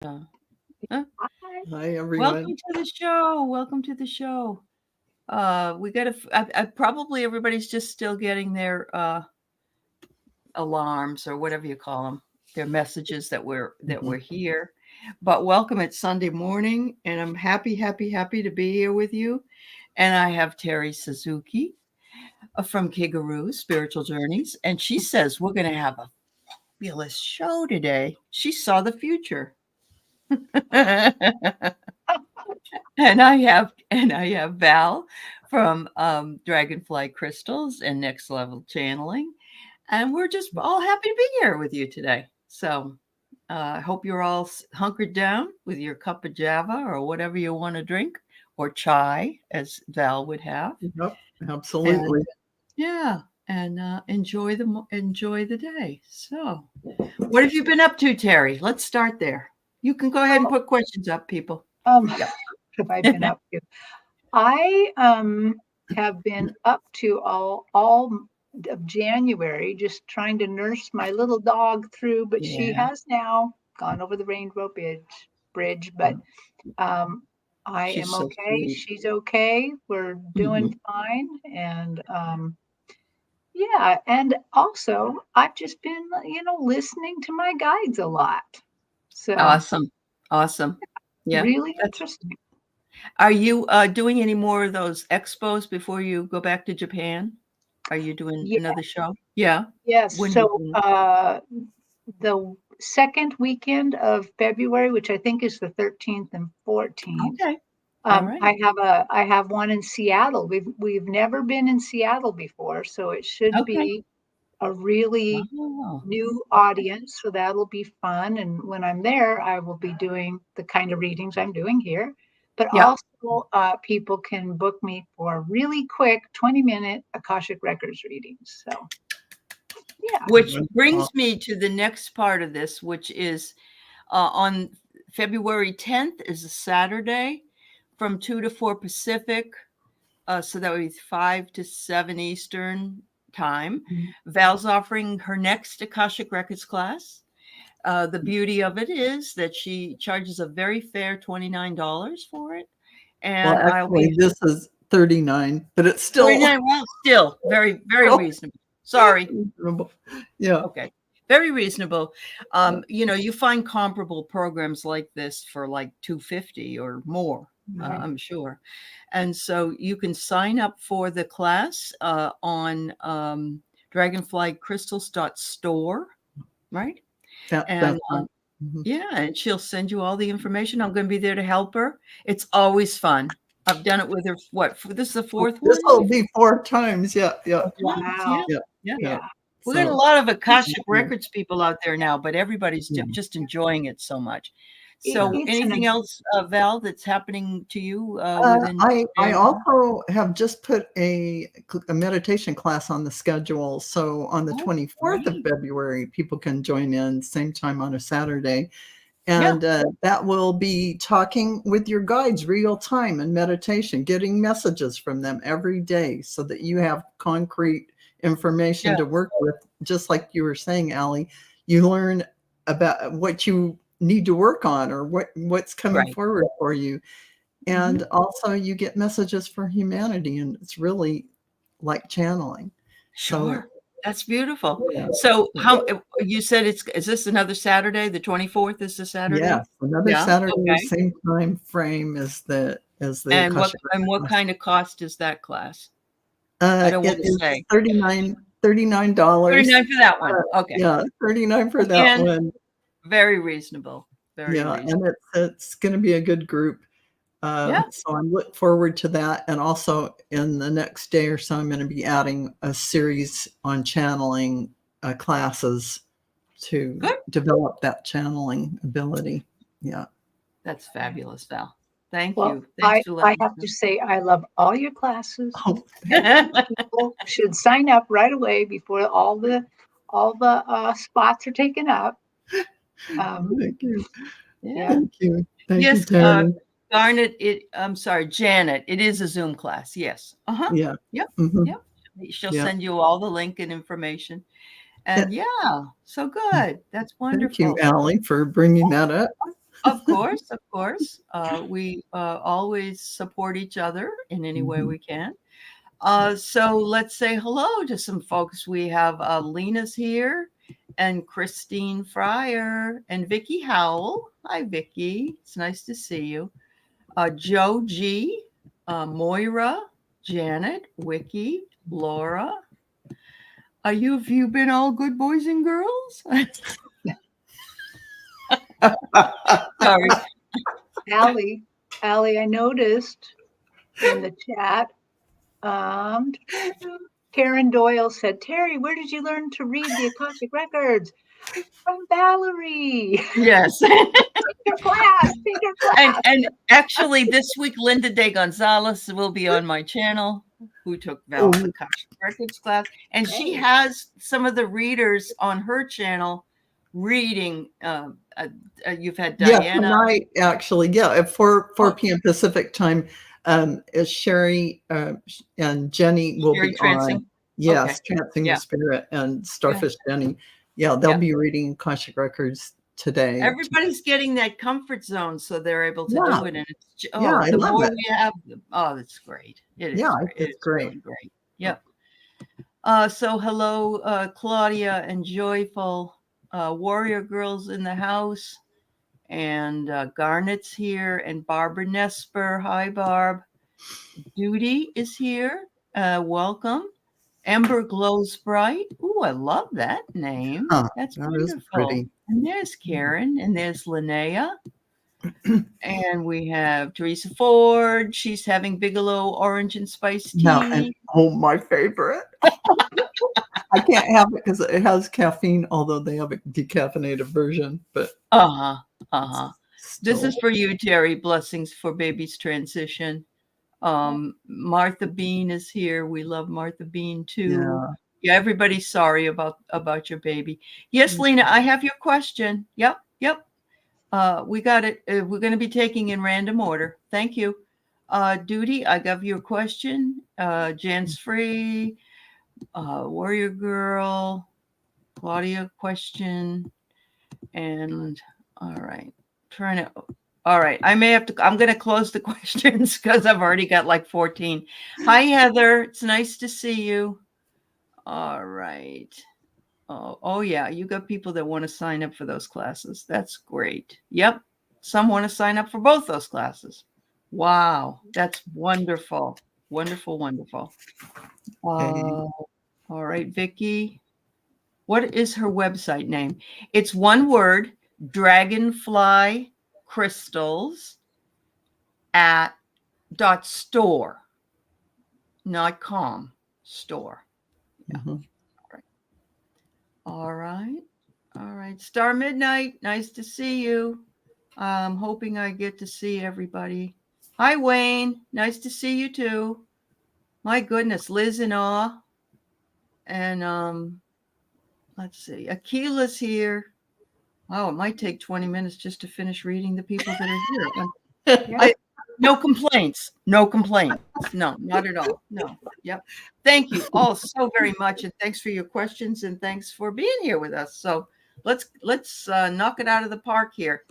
Huh? Hi. Hi, everyone. Welcome to the show. Welcome to the show. We got probably everybody's just still getting their alarms or whatever you call them, their messages that we're Mhm. here. But welcome. It's Sunday morning, and I'm happy to be here with you. And I have Terry Suzuki from Kigaroo Spiritual Journeys, and she says we're going to have a fabulous show today. She saw the future. And I have Val from Dragonfly Crystals and Next Level Channeling, and we're just all happy to be here with you today. So I hope you're all hunkered down with your cup of Java or whatever you want to drink, or chai, as Val would have, Yep, and absolutely. yeah, and enjoy the day. So, what have you been up to, Terry? Let's start there. You can go ahead and Oh, put questions up, people. Yep. have I been up to? I have been up to all of January, just trying to nurse my little dog through, but she Yeah. has now gone over the Rainbow Bridge. But um, I She's am so okay. sweet. She's okay. We're doing Mhm. fine, and yeah. And also, I've just been, listening to my guides a lot. So Awesome. Awesome. Yeah, really that's interesting. are you, doing any more of those expos before you go back to Japan? Are you doing another show? Yeah. Yes, When are you so, doing the second weekend of February, which I think is the 13th and 14th, Okay. Alright. I have one in Seattle. We've never been in Seattle before, so it should Okay. be a really Oh, new audience, so that'll be fun, and when I'm there, I will be doing the kind of readings I'm doing here, but yeah. also, people can book me for really quick 20-minute Akashic Records readings, so yeah. Which brings Wonderful. me to the next part of this, which is, on February 10th is a Saturday from 2 to 4 Pacific. So that would be 5 to 7 Eastern time. Mhm. Val's offering her next Akashic Records class. The beauty of it is that she charges a very fair $29 for it. Well, And I'll actually, be this is 39, but it's still 39. Well, still very, very real reasonable. Sorry. reasonable. Yeah. Okay. Very reasonable. Yeah. You find comparable programs like this for like 250 or more, Right. I'm sure. And so you can sign up for the class on dragonflycrystals.store, right? And That's right. Mhm. yeah, and she'll send you all the information. I'm going to be there to help her. It's always fun. I've done it with her. This is the fourth This one? will be 4 times. Yeah, yeah, 4 times, yeah, Wow. yeah, yeah. yeah. Yeah. We got a So, lot of Akashic yeah, Records people out there now, but everybody's yeah, just enjoying it so much. It, yeah. So, it's anything an else, Val, that's happening to you within I Japan? also have just put a meditation class on the schedule. So on the Oh, 24th of great. February, people can join in same time on a Saturday. Yeah, And that will be talking with your guides real time and meditation, getting messages from them every day so that you have concrete yeah, information to work with. Just like you were saying, Allie, you learn about what you need to work on or what's coming right. forward for you. Hmm. And also you get messages for humanity, and it's really like channeling. So, Sure. That's beautiful. yeah. So, Yeah. you said is this another Saturday? The 24th is the Saturday? Yes, another Yeah. Saturday, Okay. same time frame as the And Akashic what class. kind of cost is that class? I don't want It to is say. 39 $39. 39 for that one. Okay. Yeah, 39 for that Again, one. very reasonable. Very Yeah, reasonable. and it's gonna be a good group. Yeah. So I'm looking forward to that, and also in the next day or so, I'm gonna be adding a series on channeling, classes to Good. develop that channeling ability. Yeah. That's fabulous, Val. Thank well, you. Thanks for I letting have to say I love all your classes. Oh, me know. People should sign up right away before all the spots are taken up. Um, thank you. Yeah. yeah. Thank you. Thank you, Yes, Terry. Garnet, I'm sorry, Janet, it is a Zoom class. Yes. Uh-huh. Yeah. Yep. Mhm. Yep. She'll Yeah. send you all the link and information. Yeah. And yeah, so good. That's Thank you, wonderful. Allie, for bringing that up. Of course, of course. We always support each other in any way we can. So let's say hello to some folks. We have Lena's here, and Christine Fryer, and Vicky Howell. Hi, Vicky. It's nice to see you. Joe G, Moira, Janet, Wiki, Laura. Have you been all good boys and girls? Sorry. Aley, I noticed in the chat, Karen Doyle said, Terry, where did you learn to read the Akashic Records? From Valerie. Yes. Take your class. And actually, this week, Linda De Gonzalez will be on my channel, who took Val's Akashic Records class. And she has some of the readers on her channel reading. You've had Diana. Yeah, tonight, actually. Yeah, at 4 p.m. Pacific time. Sherry and Jenny will be on. Yes, Trancing the Spirit and Starfish Jenny. Yeah, they'll be reading Akashic Records today. Everybody's getting that comfort zone, so they're able to do it. And it's, I the love more it. we have, that's great. It is. It's great. Really great. Yep. So hello, Claudia and Joyful, Warrior Girls in the house, and Garnet's here, and Barbara Nesper. Hi, Barb. Judy is here. Welcome. Ember Glows Bright. Ooh, I love that name. That's wonderful. Pretty. And there's Karen, and there's Linnea. And we have Teresa Ford. She's having Bigelow orange and spice tea. My favorite. I can't have it because it has caffeine, although they have a decaffeinated version. But This is for you, Terry. Blessings for baby's transition. Martha Bean is here. We love Martha Bean too. Yeah, everybody's sorry about your baby. Yes, Lena, I have your question. Yep. We got it. We're going to be taking in random order. Thank you. Duty, I got your question. Jan's Free, Warrior Girl, Claudia question, and all right. All right, I'm going to close the questions because I've already got like 14. Hi, Heather. It's nice to see you. All right. Oh yeah. You got people that want to sign up for those classes. That's great. Yep. Some want to sign up for both those classes. Wow. That's wonderful. Wonderful. All right, Vicky. What is her website name? It's one word, Dragonfly Crystals @store, not com, store. Yeah. All right. Star Midnight, nice to see you. I'm hoping I get to see everybody. Hi, Wayne. Nice to see you too. My goodness, Liz in awe. And let's see, Akila's here. Oh, it might take 20 minutes just to finish reading the people that are here. No complaints. No, not at all. No. Yep. Thank you all so very much. And thanks for your questions and thanks for being here with us. So let's knock it out of the park here.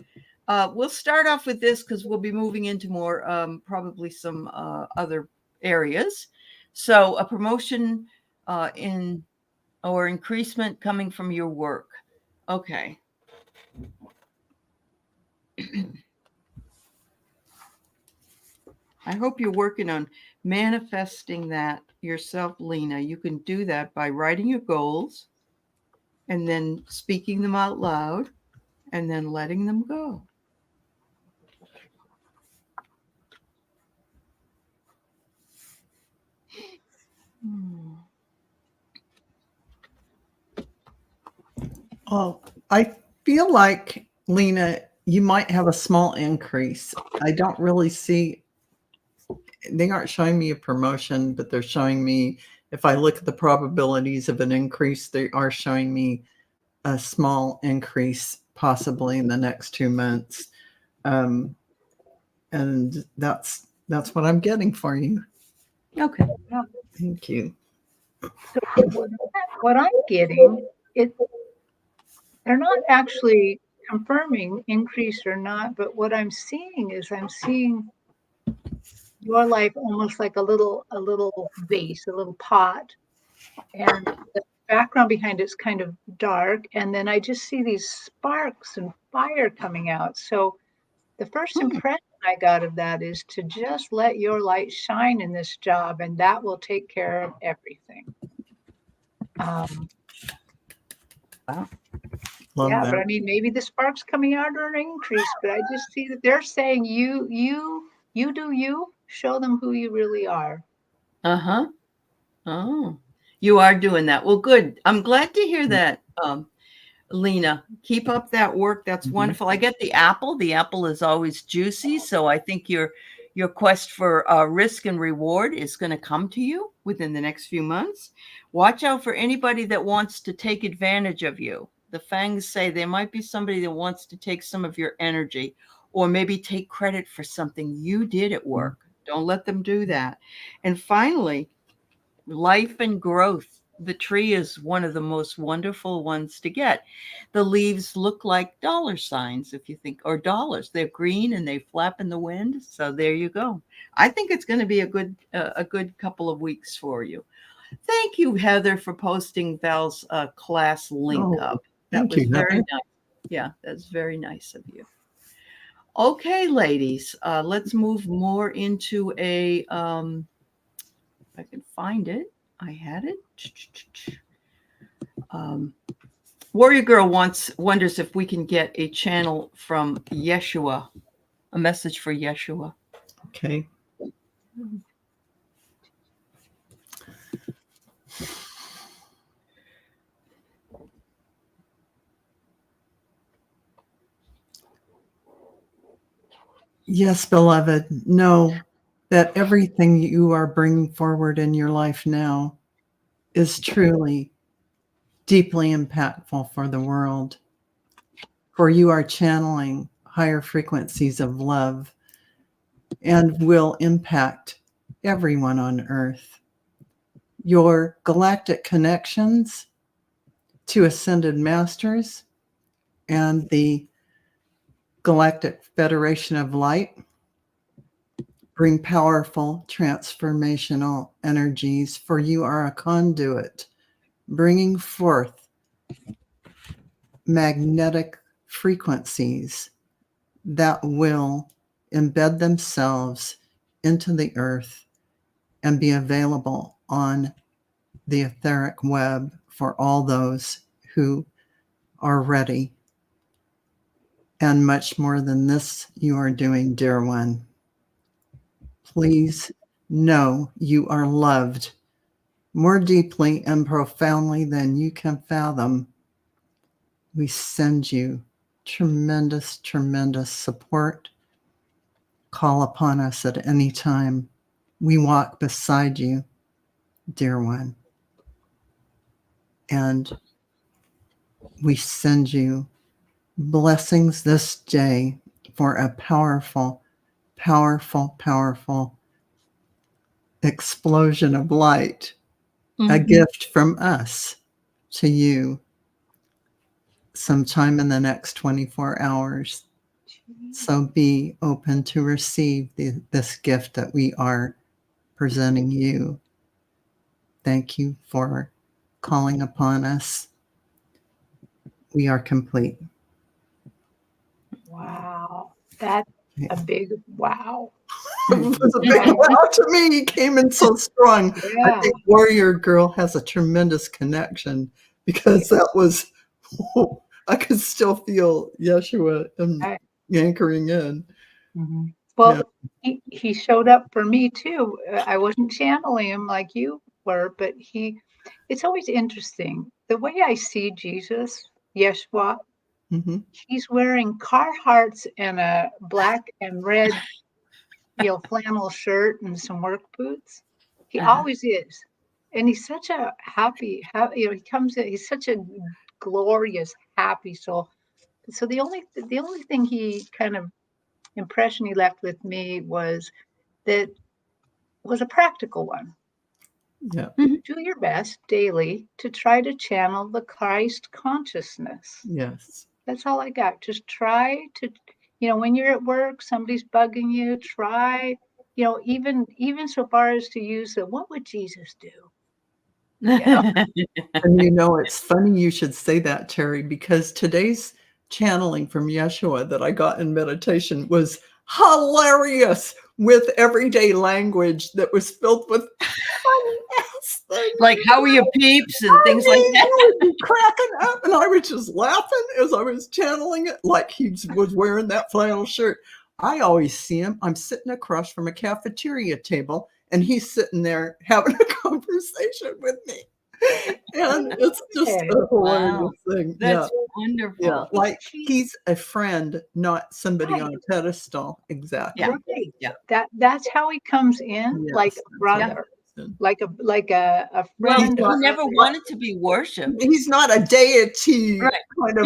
We'll start off with this because we'll be moving into more, probably some other areas. So a promotion or increasement coming from your work. Okay. I hope you're working on manifesting that yourself, Lena. You can do that by writing your goals and then speaking them out loud and then letting them go. Well, I feel like, Lena, you might have a small increase. I don't really see, they aren't showing me a promotion, but they're showing me, if I look at the probabilities of an increase, they are showing me a small increase possibly in the next 2 months. And that's what I'm getting for you. Okay. Thank you. So what I'm getting, they're not actually confirming increase or not, but what I'm seeing is I'm seeing your life almost like a little vase, a little pot, and the background behind it's kind of dark, and then I just see these sparks and fire coming out. So the first impression I got of that is to just let your light shine in this job, and that will take care of everything. Love Yeah, that. but I mean, maybe the sparks coming out are an increase, but I just see that they're saying you do you, show them who you really are. Uh-huh. Oh, you are doing that. Well, good. I'm glad to hear that, Lena. Keep up that work. That's wonderful. I get the apple. The apple is always juicy, so I think your quest for risk and reward is going to come to you within the next few months. Watch out for anybody that wants to take advantage of you. The fangs say there might be somebody that wants to take some of your energy or maybe take credit for something you did at work. Don't let them do that. And finally, life and growth. The tree is one of the most wonderful ones to get. The leaves look like dollar signs, if you think, or dollars. They're green and they flap in the wind. So there you go. I think it's going to be a good couple of weeks for you. Thank you, Heather, for posting Val's class link up. That Thank was you, very Heather. nice. Yeah, that's very nice of you. Okay, ladies, let's move more into a. If I can find it. I had it. Warrior Girl wonders if we can get a channel from Yeshua, a message for Yeshua. Okay. Yes, beloved, know that everything you are bringing forward in your life now is truly deeply impactful for the world. For you are channeling higher frequencies of love and will impact everyone on earth. Your galactic connections to ascended masters and the Galactic Federation of Light bring powerful transformational energies, for you are a conduit bringing forth magnetic frequencies that will embed themselves into the earth and be available on the etheric web for all those who are ready. And much more than this you are doing, dear one. Please know you are loved more deeply and profoundly than you can fathom. We send you tremendous, tremendous support. Call upon us at any time. We walk beside you, dear one. And we send you blessings this day for a powerful, powerful, powerful explosion of light, a gift from us to you sometime in the next 24 hours. So be open to receive this gift that we are presenting you. Thank you for calling upon us. We are complete. Wow, that's a big wow. It was a big wow to me. He came in so strong. I Yeah. think Warrior Girl has a tremendous connection because that was, I could still feel Yeshua anchoring in. Well, he showed up for me too. I wasn't channeling him like you were, but it's always interesting. The way I see Jesus, Yeshua, he's wearing Carhartts and a black and red, flannel shirt and some work boots. He always is. And he's such a happy, he comes in, he's such a glorious, happy soul. So the only thing he kind of impression he left with me was that was a practical one. Yeah. Do your best daily to try to channel the Christ consciousness. Yes. That's all I got. Just try to, when you're at work, somebody's bugging you, try, even so far as to use what would Jesus do? And it's funny you should say that, Terry, because today's channeling from Yeshua that I got in meditation was hilarious with everyday language that was filled with funny-ass things. Like, how are your peeps and things like that? I would be cracking up, and I was just laughing as I was channeling it, like he was wearing that flannel shirt. I always see him. I'm sitting across from a cafeteria table, and he's sitting there having a conversation with me. And it's just a hilarious thing. That's wonderful. Yeah, like he's a friend, not somebody on a pedestal. Exactly. Yeah. That's how he comes in, like a brother, like a friend. Well, he never wanted to be worshipped. He's not a deity kind of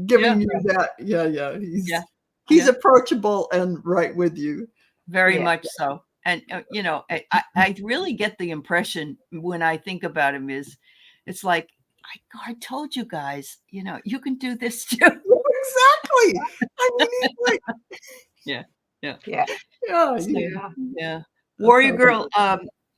giving you that. Yeah. He's approachable and right with you. Very much so. And, I really get the impression when I think about him it's like, I told you guys, you can do this too. Exactly. I mean, he's like, yeah. Warrior Girl,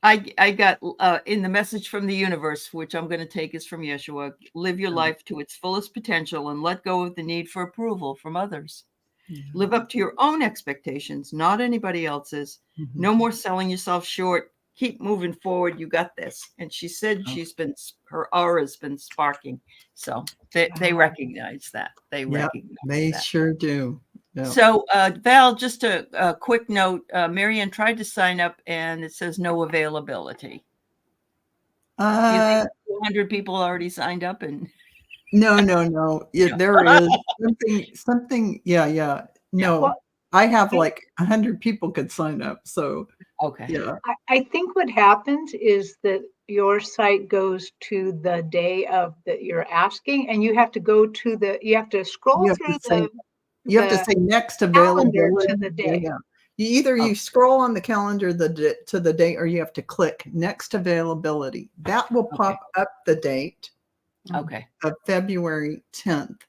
I got in the message from the universe, which I'm going to take is from Yeshua. Live your life to its fullest potential and let go of the need for approval from others. Live up to your own expectations, not anybody else's. No more selling yourself short. Keep moving forward. You got this. And she said her aura's been sparking. So they recognize that. They recognize they that. Sure do. Yeah. So Val, just a quick note. Marianne tried to sign up and it says no availability. Do you think 200 people already signed up? And No. There is something. Yeah. No, Well, I have like 100 people could sign up. So okay. Yeah. I think what happens is that your site goes to the day of that you're asking, and you have to go to you have to scroll through you have to say next availability to the day. Yeah. You scroll on the calendar to the date, or you have to click next availability. That will pop up the date. Okay. Of February 10th.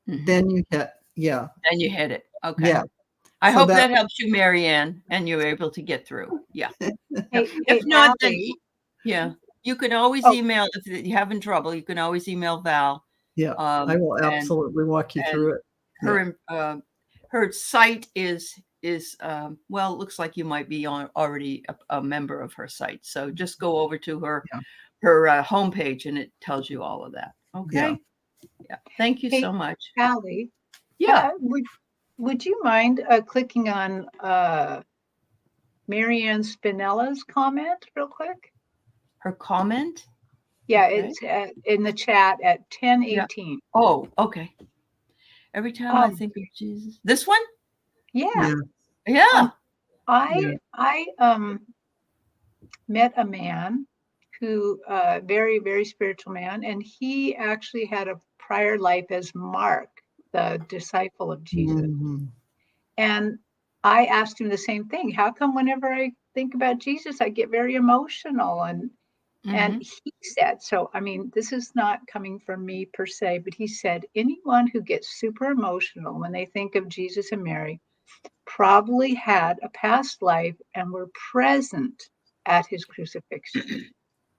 Then you hit, Then you hit it. Okay. Yeah. I hope that helps you, Marianne, and you're able to get through. Yeah. If not, then you can always email if you're having trouble. You can always email Val. Yeah, I will absolutely walk you through it. Her site is well, it looks like you might be already a member of her site. So just go over to her homepage and it tells you all of that. Okay. Yeah. Thank you so much, Aley. Yeah. Would you mind clicking on Marianne Spinella's comment real quick? Her comment? Yeah, it's in the chat at 10:18. Oh, okay. Every time I think of Jesus. This one? Yeah. I met a man who very, very spiritual man, and he actually had a prior life as Mark, the disciple of Jesus. And I asked him the same thing. How come whenever I think about Jesus, I get very emotional? And he said, so, I mean, this is not coming from me per se, but he said, anyone who gets super emotional when they think of Jesus and Mary probably had a past life and were present at his crucifixion.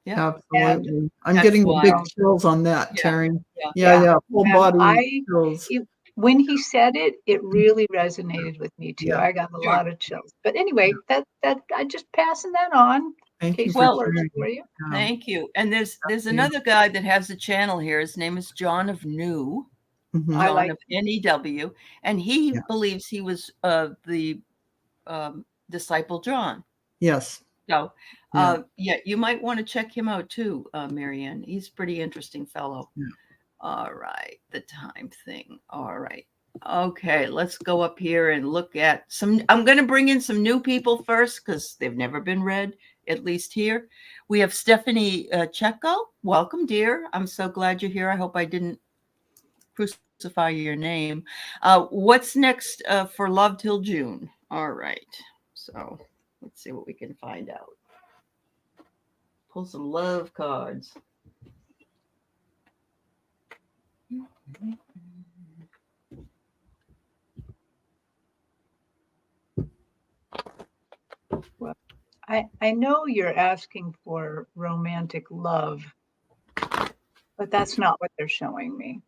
Yeah, absolutely. I'm getting the big chills on that, Terry. Full body chills. When he said it, it really resonated with me too. I got a lot of chills. But anyway, that I just passing that on. Thank you for you. Thank you. And there's another guy that has a channel here. His name is John of New. John of NEW, and he believes he was the disciple John. Yes. So, you might want to check him out too, Marianne. He's a pretty interesting fellow. Yeah. All right, the time thing. All right. Okay, let's go up here and look at some. I'm going to bring in some new people first because they've never been read, at least here. We have Stephanie Checo. Welcome, dear. I'm so glad you're here. I hope I didn't crucify your name. What's next for Love Till June? All right. So let's see what we can find out. Pull some love cards. I know you're asking for romantic love, but that's not what they're showing me.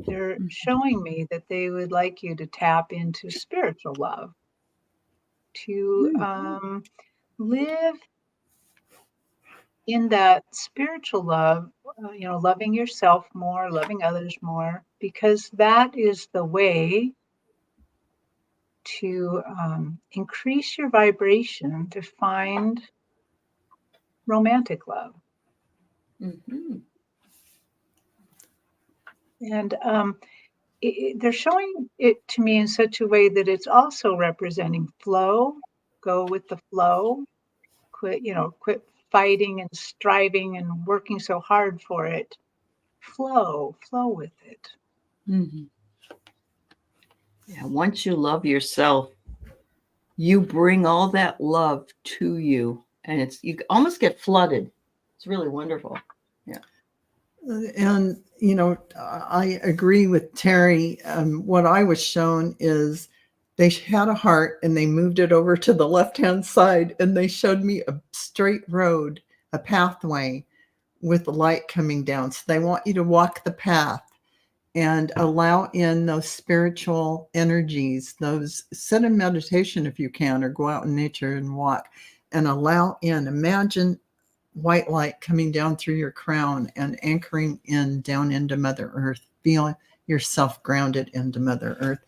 They're showing me that they would like you to tap into spiritual love, to live in that spiritual love, loving yourself more, loving others more, because that is the way to increase your vibration to find romantic love. Mm-hmm. And they're showing it to me in such a way that it's also representing flow. Go with the flow. Quit fighting and striving and working so hard for it. Flow with it. Mm-hmm. Yeah, once you love yourself, you bring all that love to you, and you almost get flooded. It's really wonderful. Yeah. And, I agree with Terry. What I was shown is they had a heart and they moved it over to the left-hand side, and they showed me a straight road, a pathway with the light coming down. So they want you to walk the path and allow in those spiritual energies, sit in meditation if you can, or go out in nature and walk and allow in. Imagine white light coming down through your crown and anchoring in down into Mother Earth. Feel yourself grounded into Mother Earth.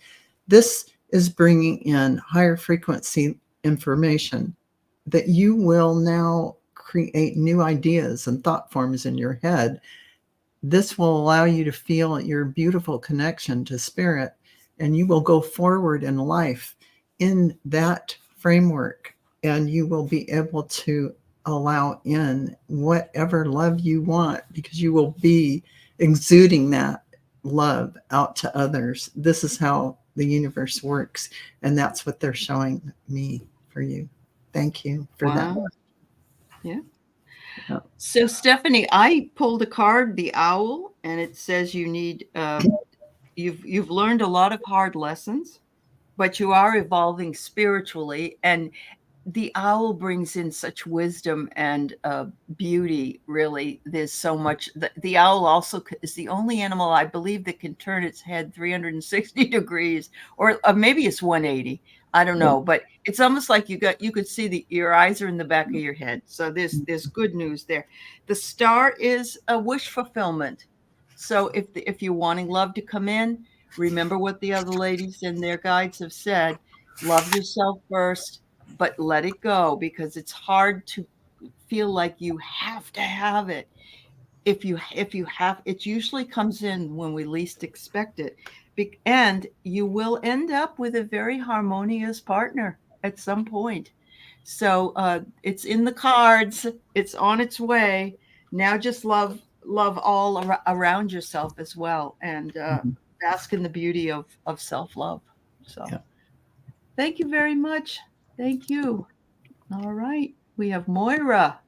This is bringing in higher frequency information that you will now create new ideas and thought forms in your head. This will allow you to feel your beautiful connection to spirit, and you will go forward in life in that framework, and you will be able to allow in whatever love you want, because you will be exuding that love out to others. This is how the universe works, and that's what they're showing me for you. Thank you for that. Yeah. So Stephanie, I pulled a card, the owl, and it says you need you've learned a lot of hard lessons, but you are evolving spiritually, and the owl brings in such wisdom and beauty. Really, there's so much. The owl also is the only animal, I believe, that can turn its head 360 degrees, or maybe it's 180. I don't know, but it's almost like you could see your eyes are in the back of your head. So there's good news there. The star is a wish fulfillment. So if you're wanting love to come in, remember what the other ladies and their guides have said. Love yourself first, but let it go, because it's hard to feel like you have to have it. If you have, it usually comes in when we least expect it. And you will end up with a very harmonious partner at some point. So it's in the cards. It's on its way. Now just love all around yourself as well, and bask in the beauty of self-love. So thank you very much. Thank you. All right. We have Moira.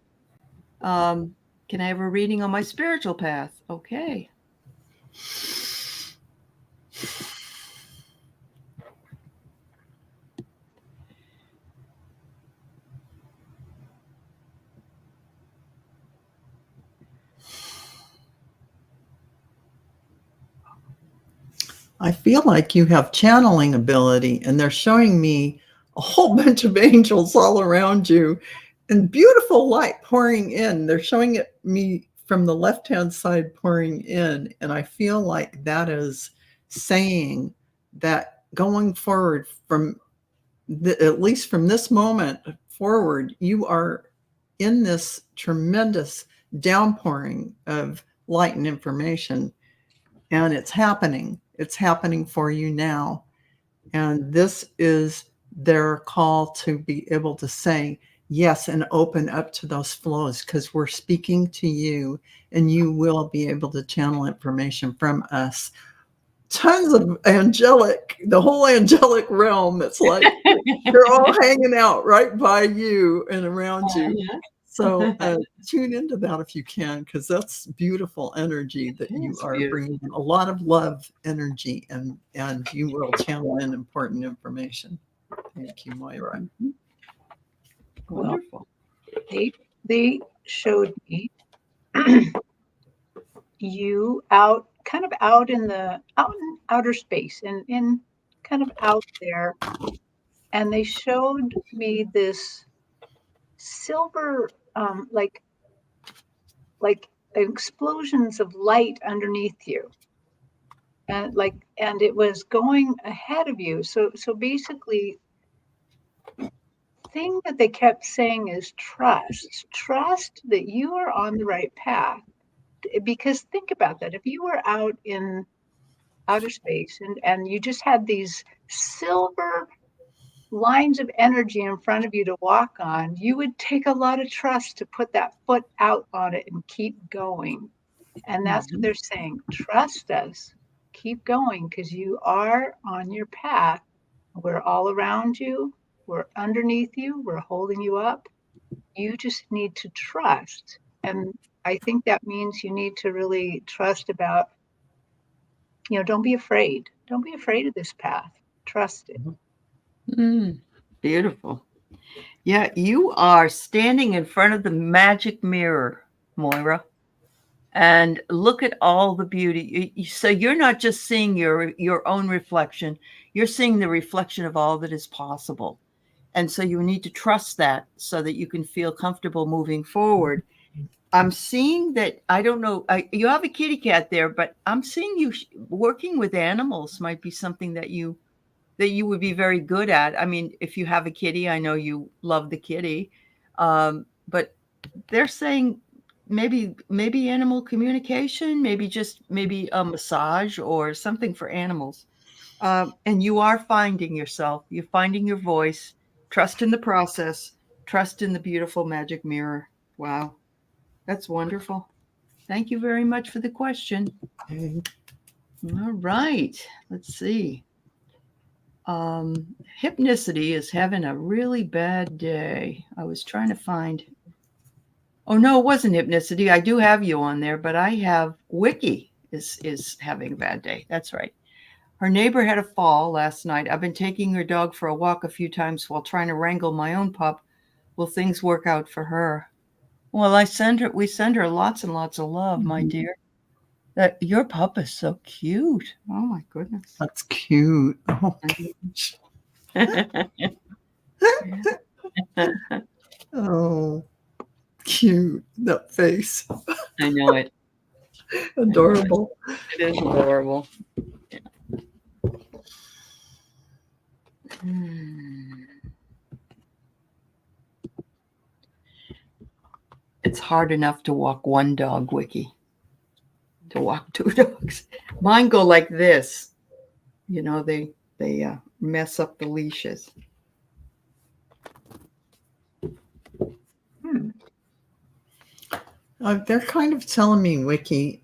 Can I have a reading on my spiritual path? Okay. I feel like you have channeling ability, and they're showing me a whole bunch of angels all around you and beautiful light pouring in. They're showing it me from the left-hand side pouring in, and I feel like that is saying that going forward at least from this moment forward, you are in this tremendous downpouring of light and information, and it's happening. It's happening for you now. And this is their call to be able to say yes and open up to those flows, because we're speaking to you, and you will be able to channel information from us. Tons of the whole angelic realm. It's like they're all hanging out right by you and around you. So tune into that if you can, because that's beautiful energy that you are bringing in. A lot of love energy, and you will channel in important information. Thank you, Moira. Wonderful. they showed me you kind of out in outer space and in kind of out there, and they showed me this silver, like explosions of light underneath you, and it was going ahead of you. So basically, thing that they kept saying is trust that you are on the right path. Because think about that, if you were out in outer space and you just had these silver lines of energy in front of you to walk on, you would take a lot of trust to put that foot out on it and keep going. And that's what they're saying. Trust us, keep going, because you are on your path. We're all around you, we're underneath you, we're holding you up. You just need to trust. And I think that means you need to really trust about, don't be afraid. Don't be afraid of this path. Trust it. Beautiful. Yeah, you are standing in front of the magic mirror, Moira, and look at all the beauty. So you're not just seeing your own reflection, you're seeing the reflection of all that is possible. And so you need to trust that so that you can feel comfortable moving forward. I'm seeing that, I don't know, you have a kitty cat there, but I'm seeing you working with animals might be something that you would be very good at. I mean, if you have a kitty, I know you love the kitty, but they're saying maybe animal communication, maybe a massage or something for animals. And you are finding yourself. You're finding your voice. Trust in the process. Trust in the beautiful magic mirror. Wow, that's wonderful. Thank you very much for the question. Okay. All right, let's see. Hypnicity is having a really bad day. I was trying to find. Oh no, it wasn't Hypnicity. I do have you on there, but I have Wiki is having a bad day. That's right. Her neighbor had a fall last night. I've been taking her dog for a walk a few times while trying to wrangle my own pup. Will things work out for her? Well, we send her lots and lots of love, my dear. That your pup is so cute. Oh my goodness. That's cute. Oh, oh, cute. That face. I know it. Adorable. It is adorable. Yeah. It's hard enough to walk one dog, Wiki. To walk two dogs. Mine go like this. They mess up the leashes. They're kind of telling me, Wiki,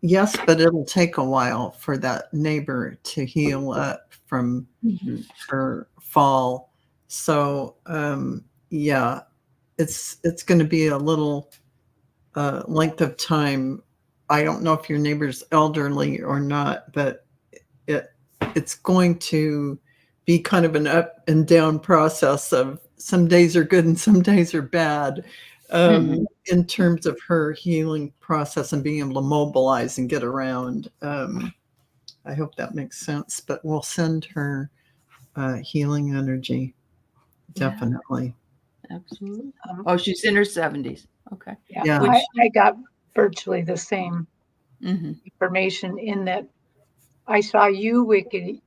yes, but it'll take a while for that neighbor to heal up from her fall. So, yeah, it's going to be a little length of time. I don't know if your neighbor's elderly or not, but it's going to be kind of an up and down process of some days are good and some days are bad. In terms of her healing process and being able to mobilize and get around. I hope that makes sense, but we'll send her healing energy. Definitely. Yeah, absolutely. Oh, she's in her 70s. Okay. Yeah. I got virtually the same information in that I saw you, Wiki,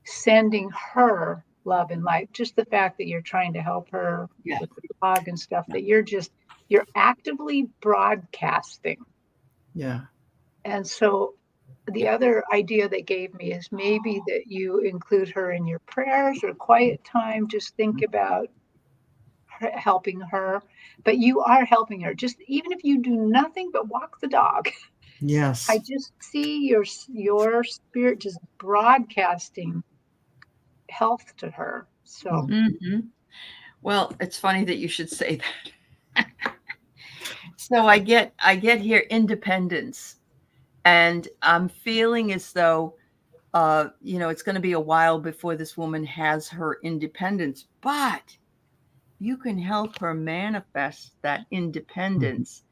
sending her love and light. Just the fact that you're trying to help her with the dog and stuff, that you're actively broadcasting. Yeah. And so the other idea they gave me is maybe that you include her in your prayers or quiet time. Just think about helping her, but you are helping her. Just even if you do nothing but walk the dog. Yes. I just see your spirit just broadcasting health to her. So well, it's funny that you should say that. So I get here independence, and I'm feeling as though it's going to be a while before this woman has her independence, but you can help her manifest that independence.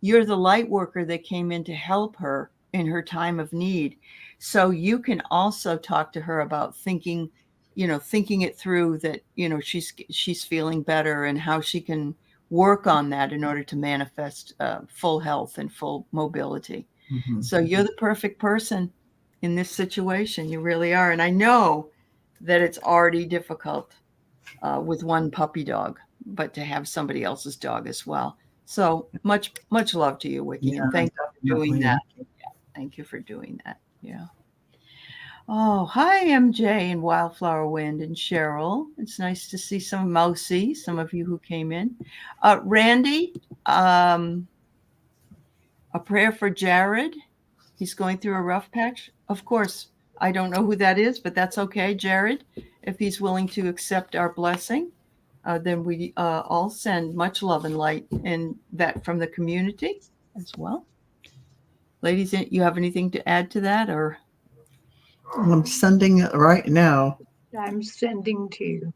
You're the light worker that came in to help her in her time of need. So you can also talk to her about thinking, thinking it through, that, she's feeling better and how she can work on that in order to manifest full health and full mobility. So you're the perfect person in this situation. You really are. And I know that it's already difficult with one puppy dog, but to have somebody else's dog as well. So much love to you, Wiki, and thank you for doing that. Yeah, thank you for doing that. Yeah. Oh, hi, MJ and Wildflower Wind and Cheryl. It's nice to see some Mousy, some of you who came in. Randy, a prayer for Jared. He's going through a rough patch. Of course, I don't know who that is, but that's okay, Jared. If he's willing to accept our blessing, then we all send much love and light, and that from the community as well. Ladies, you have anything to add to that, or? I'm sending it right now. I'm sending to you.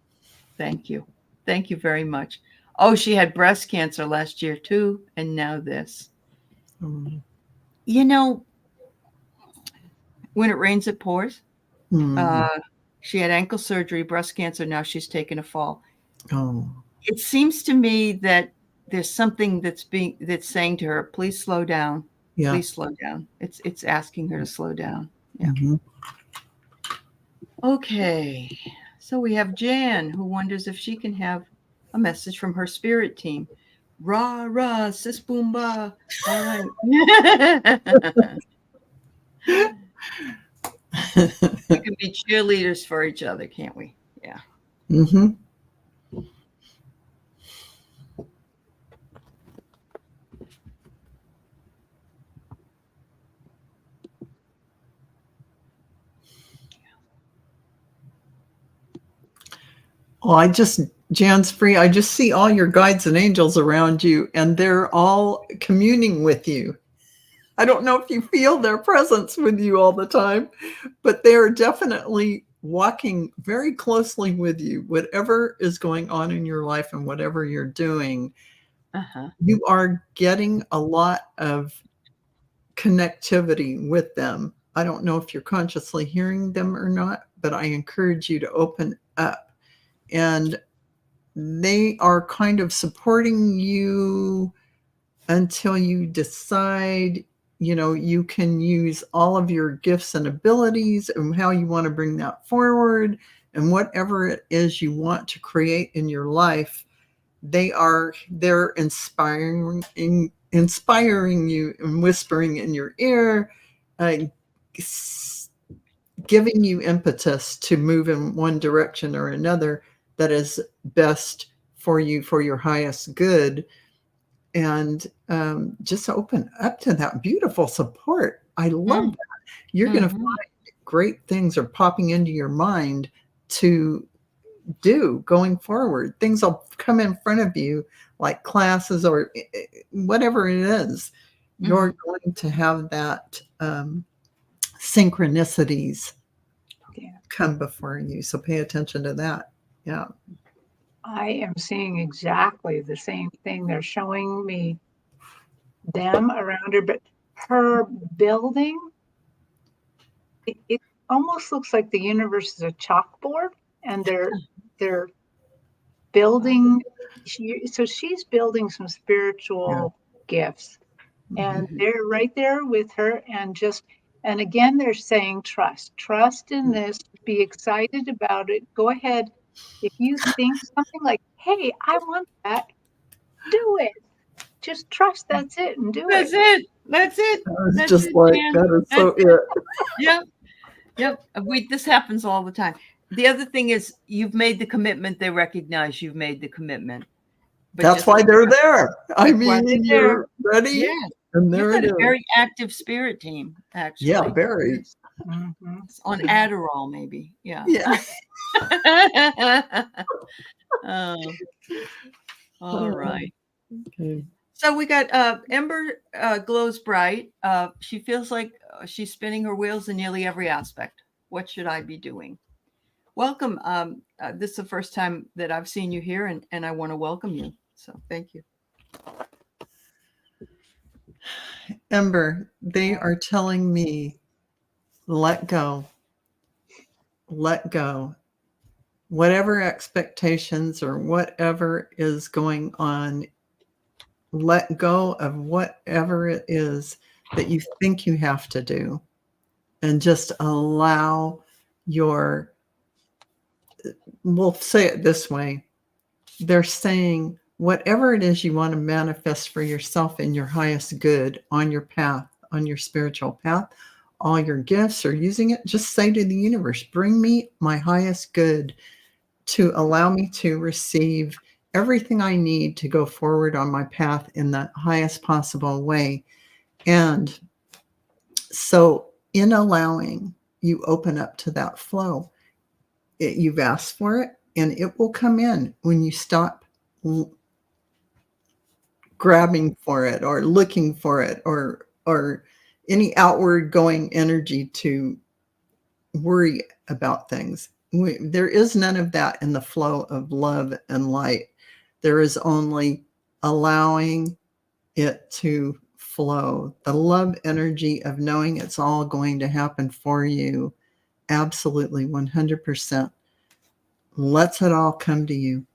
Thank you. Thank you very much. Oh, she had breast cancer last year too, and now this. You know, when it rains, it pours. She had ankle surgery, breast cancer. Now she's taken a fall. Oh. It seems to me that there's something that's saying to her, please slow down. Yeah. Please slow down. It's asking her to slow down. Yeah. Okay. So we have Jan, who wonders if she can have a message from her spirit team. Rah, rah, sis boom ba. All right. We can be cheerleaders for each other, can't we? Yeah. Well, Jan's free. I just see all your guides and angels around you, and they're all communing with you. I don't know if you feel their presence with you all the time, but they're definitely walking very closely with you. Whatever is going on in your life and whatever you're doing, you are getting a lot of connectivity with them. I don't know if you're consciously hearing them or not, but I encourage you to open up. And they are kind of supporting you until you decide, you can use all of your gifts and abilities and how you want to bring that forward, and whatever it is you want to create in your life, they're inspiring you and whispering in your ear, giving you impetus to move in one direction or another that is best for you, for your highest good. And just open up to that beautiful support. I love that. You're going to find great things are popping into your mind to do going forward. Things will come in front of you, like classes or whatever it is. You're going to have that synchronicities come before you. So pay attention to that. Yeah. I am seeing exactly the same thing. They're showing me them around her, but her building, it almost looks like the universe is a chalkboard, and they're building. So she's building some spiritual gifts, and they're right there with her, and again, they're saying trust in this, be excited about it. Go ahead. If you think something like, hey, I want that, do it. Just trust that's it and do it. That's it. That's just it, like, man. That is so it. Yep. This happens all the time. The other thing is, you've made the commitment. They recognize you've made the commitment. But that's why they're there. I mean, you're ready. Yeah. And there You've got it is. A very active spirit team, actually. Yeah, very. It's on Adderall, maybe. Yeah. Yeah. All right. Okay. So we got Ember glows bright. She feels like she's spinning her wheels in nearly every aspect. What should I be doing? welcome. This is the first time that I've seen you here, and I want to welcome you. So thank you. Ember, they are telling me, let go. Let go. Whatever expectations or whatever is going on, let go of whatever it is that you think you have to do, and just allow your, we'll say it this way. They're saying whatever it is you want to manifest for yourself in your highest good on your path, on your spiritual path, all your gifts or using it, just say to the universe, bring me my highest good to allow me to receive everything I need to go forward on my path in the highest possible way. And so in allowing, you open up to that flow. You've asked for it, and it will come in when you stop grabbing for it or looking for it or any outward going energy to worry about things. There is none of that in the flow of love and light. There is only allowing it to flow. The love energy of knowing it's all going to happen for you. Absolutely, 100%. Lets it all come to you.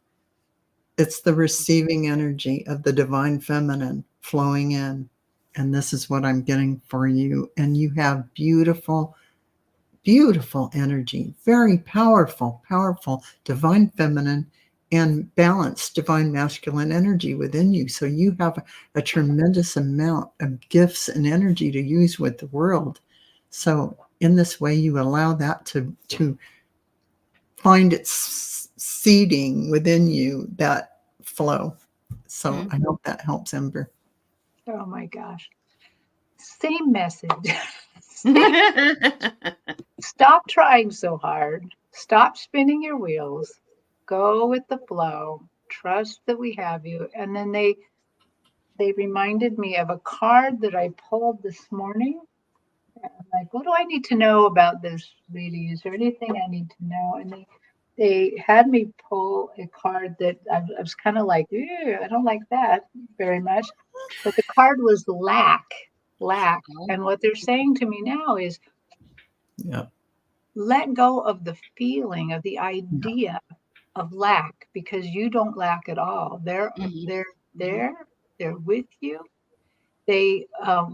It's the receiving energy of the divine feminine flowing in. And this is what I'm getting for you. And you have beautiful, beautiful energy, very powerful, powerful divine feminine and balanced divine masculine energy within you. So you have a tremendous amount of gifts and energy to use with the world. So in this way, you allow that to find its seeding within you, that flow. So I hope that helps, Ember. Oh my gosh. Same message. Stop trying so hard. Stop spinning your wheels. Go with the flow. Trust that we have you. And then they reminded me of a card that I pulled this morning. I'm like, what do I need to know about this, lady? Is there anything I need to know? And they had me pull a card that I was kind of like, I don't like that very much. But the card was lack. And what they're saying to me now is, let go of the feeling, of the idea of lack, because you don't lack at all. They're there. They're with you. They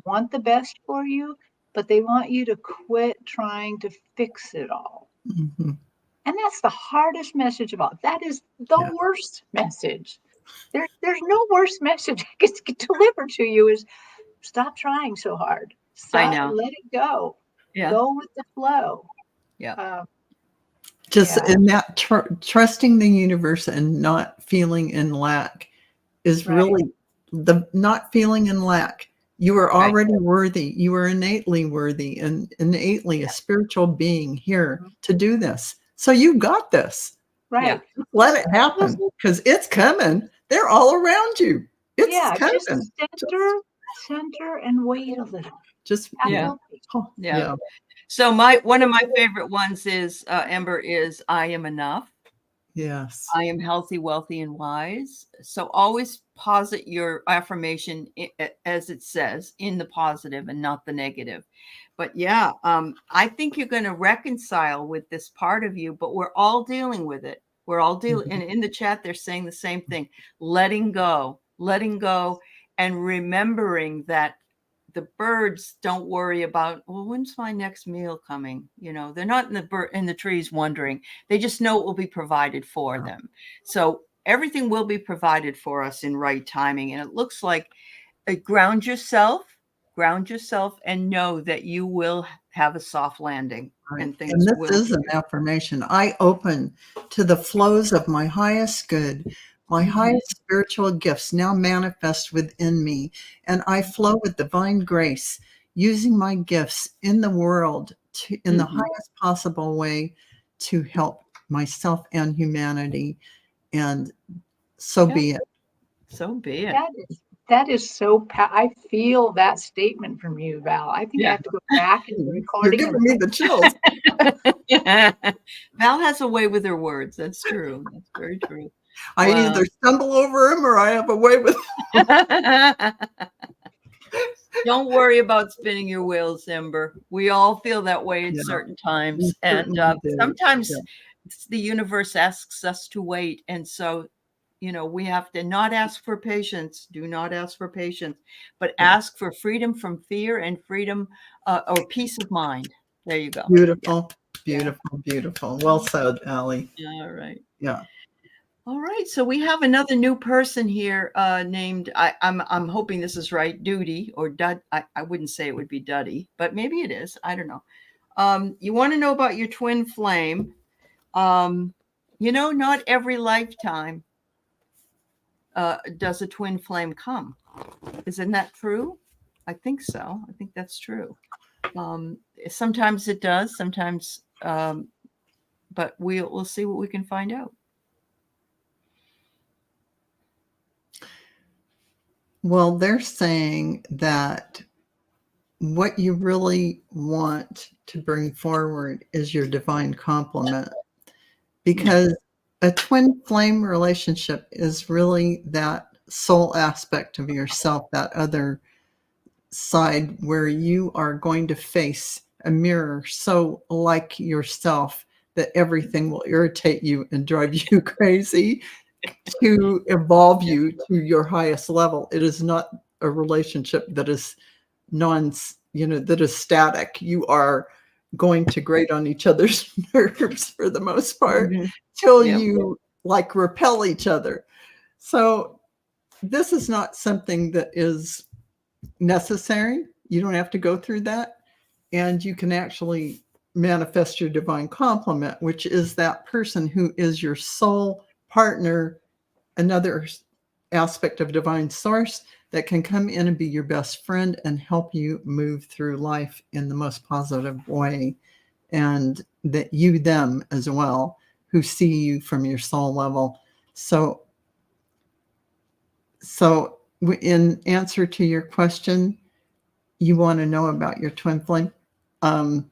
want the best for you, but they want you to quit trying to fix it all. Mm-hmm. And that's the hardest message of all. That is the worst message. There's no worse message I can deliver to you is stop trying so hard. I know. Let it go. Yeah. Go with the flow. Yeah. In that trusting the universe and not feeling in lack is really the not feeling in lack. You are already worthy. You are innately worthy and innately a spiritual being here to do this. So you got this. Right. Let it happen because it's coming. They're all around you. It's coming. Just center and wait a little. Just yeah. So one of my favorite ones is Ember is I am enough. Yes. I am healthy, wealthy, and wise. So always posit your affirmation as it says in the positive and not the negative. But I think you're going to reconcile with this part of you, but we're all dealing with it. We're all dealing. And in the chat, they're saying the same thing, letting go, and remembering that the birds don't worry about, well, when's my next meal coming? They're not in the trees wondering. They just know it will be provided for them. So everything will be provided for us in right timing. And it looks like ground yourself and know that you will have a soft landing. Right. And this is an affirmation. I open to the flows of my highest good, my highest spiritual gifts now manifest within me, and I flow with divine grace, using my gifts in the world in the highest possible way to help myself and humanity. And so be it. So be it. that is so, I feel that statement from you, Val. I think I Yeah. have to go back into the You're recording giving and me the chills. Val has a way with her words. That's true. That's very true. I Wow. either stumble over them or I have a way with Don't worry about spinning your wheels, Ember. We all feel that way at Yeah. certain times. We And certainly do. sometimes Yeah. the universe asks us to wait. And so, we have to not ask for patience. Do not ask for patience, but Yeah. ask for freedom from fear and freedom or peace of mind. There you go. Beautiful, beautiful, beautiful. Well said, Aley. All right. Yeah. All right, so we have another new person here named I'm hoping this is right, Duty or Dud. I wouldn't say it would be Duddy, but maybe it is. I don't know. You want to know about your twin flame? Not every lifetime does a twin flame come. Isn't that true? I think so. I think that's true. Sometimes it does. Sometimes, but we'll see what we can find out. Well, they're saying that what you really want to bring forward is your divine complement, because a twin flame relationship is really that soul aspect of yourself, that other side where you are going to face a mirror so like yourself that everything will irritate you and drive you crazy to evolve you to your highest level. It is not a relationship that is that is static. You are going to grate on each other's nerves for the most part till you repel each other. So this is not something that is necessary. You don't have to go through that. And you can actually manifest your divine complement, which is that person who is your soul partner, another aspect of divine source that can come in and be your best friend and help you move through life in the most positive way. And that you, them as well, who see you from your soul level. So in answer to your question, you want to know about your twin flame? Not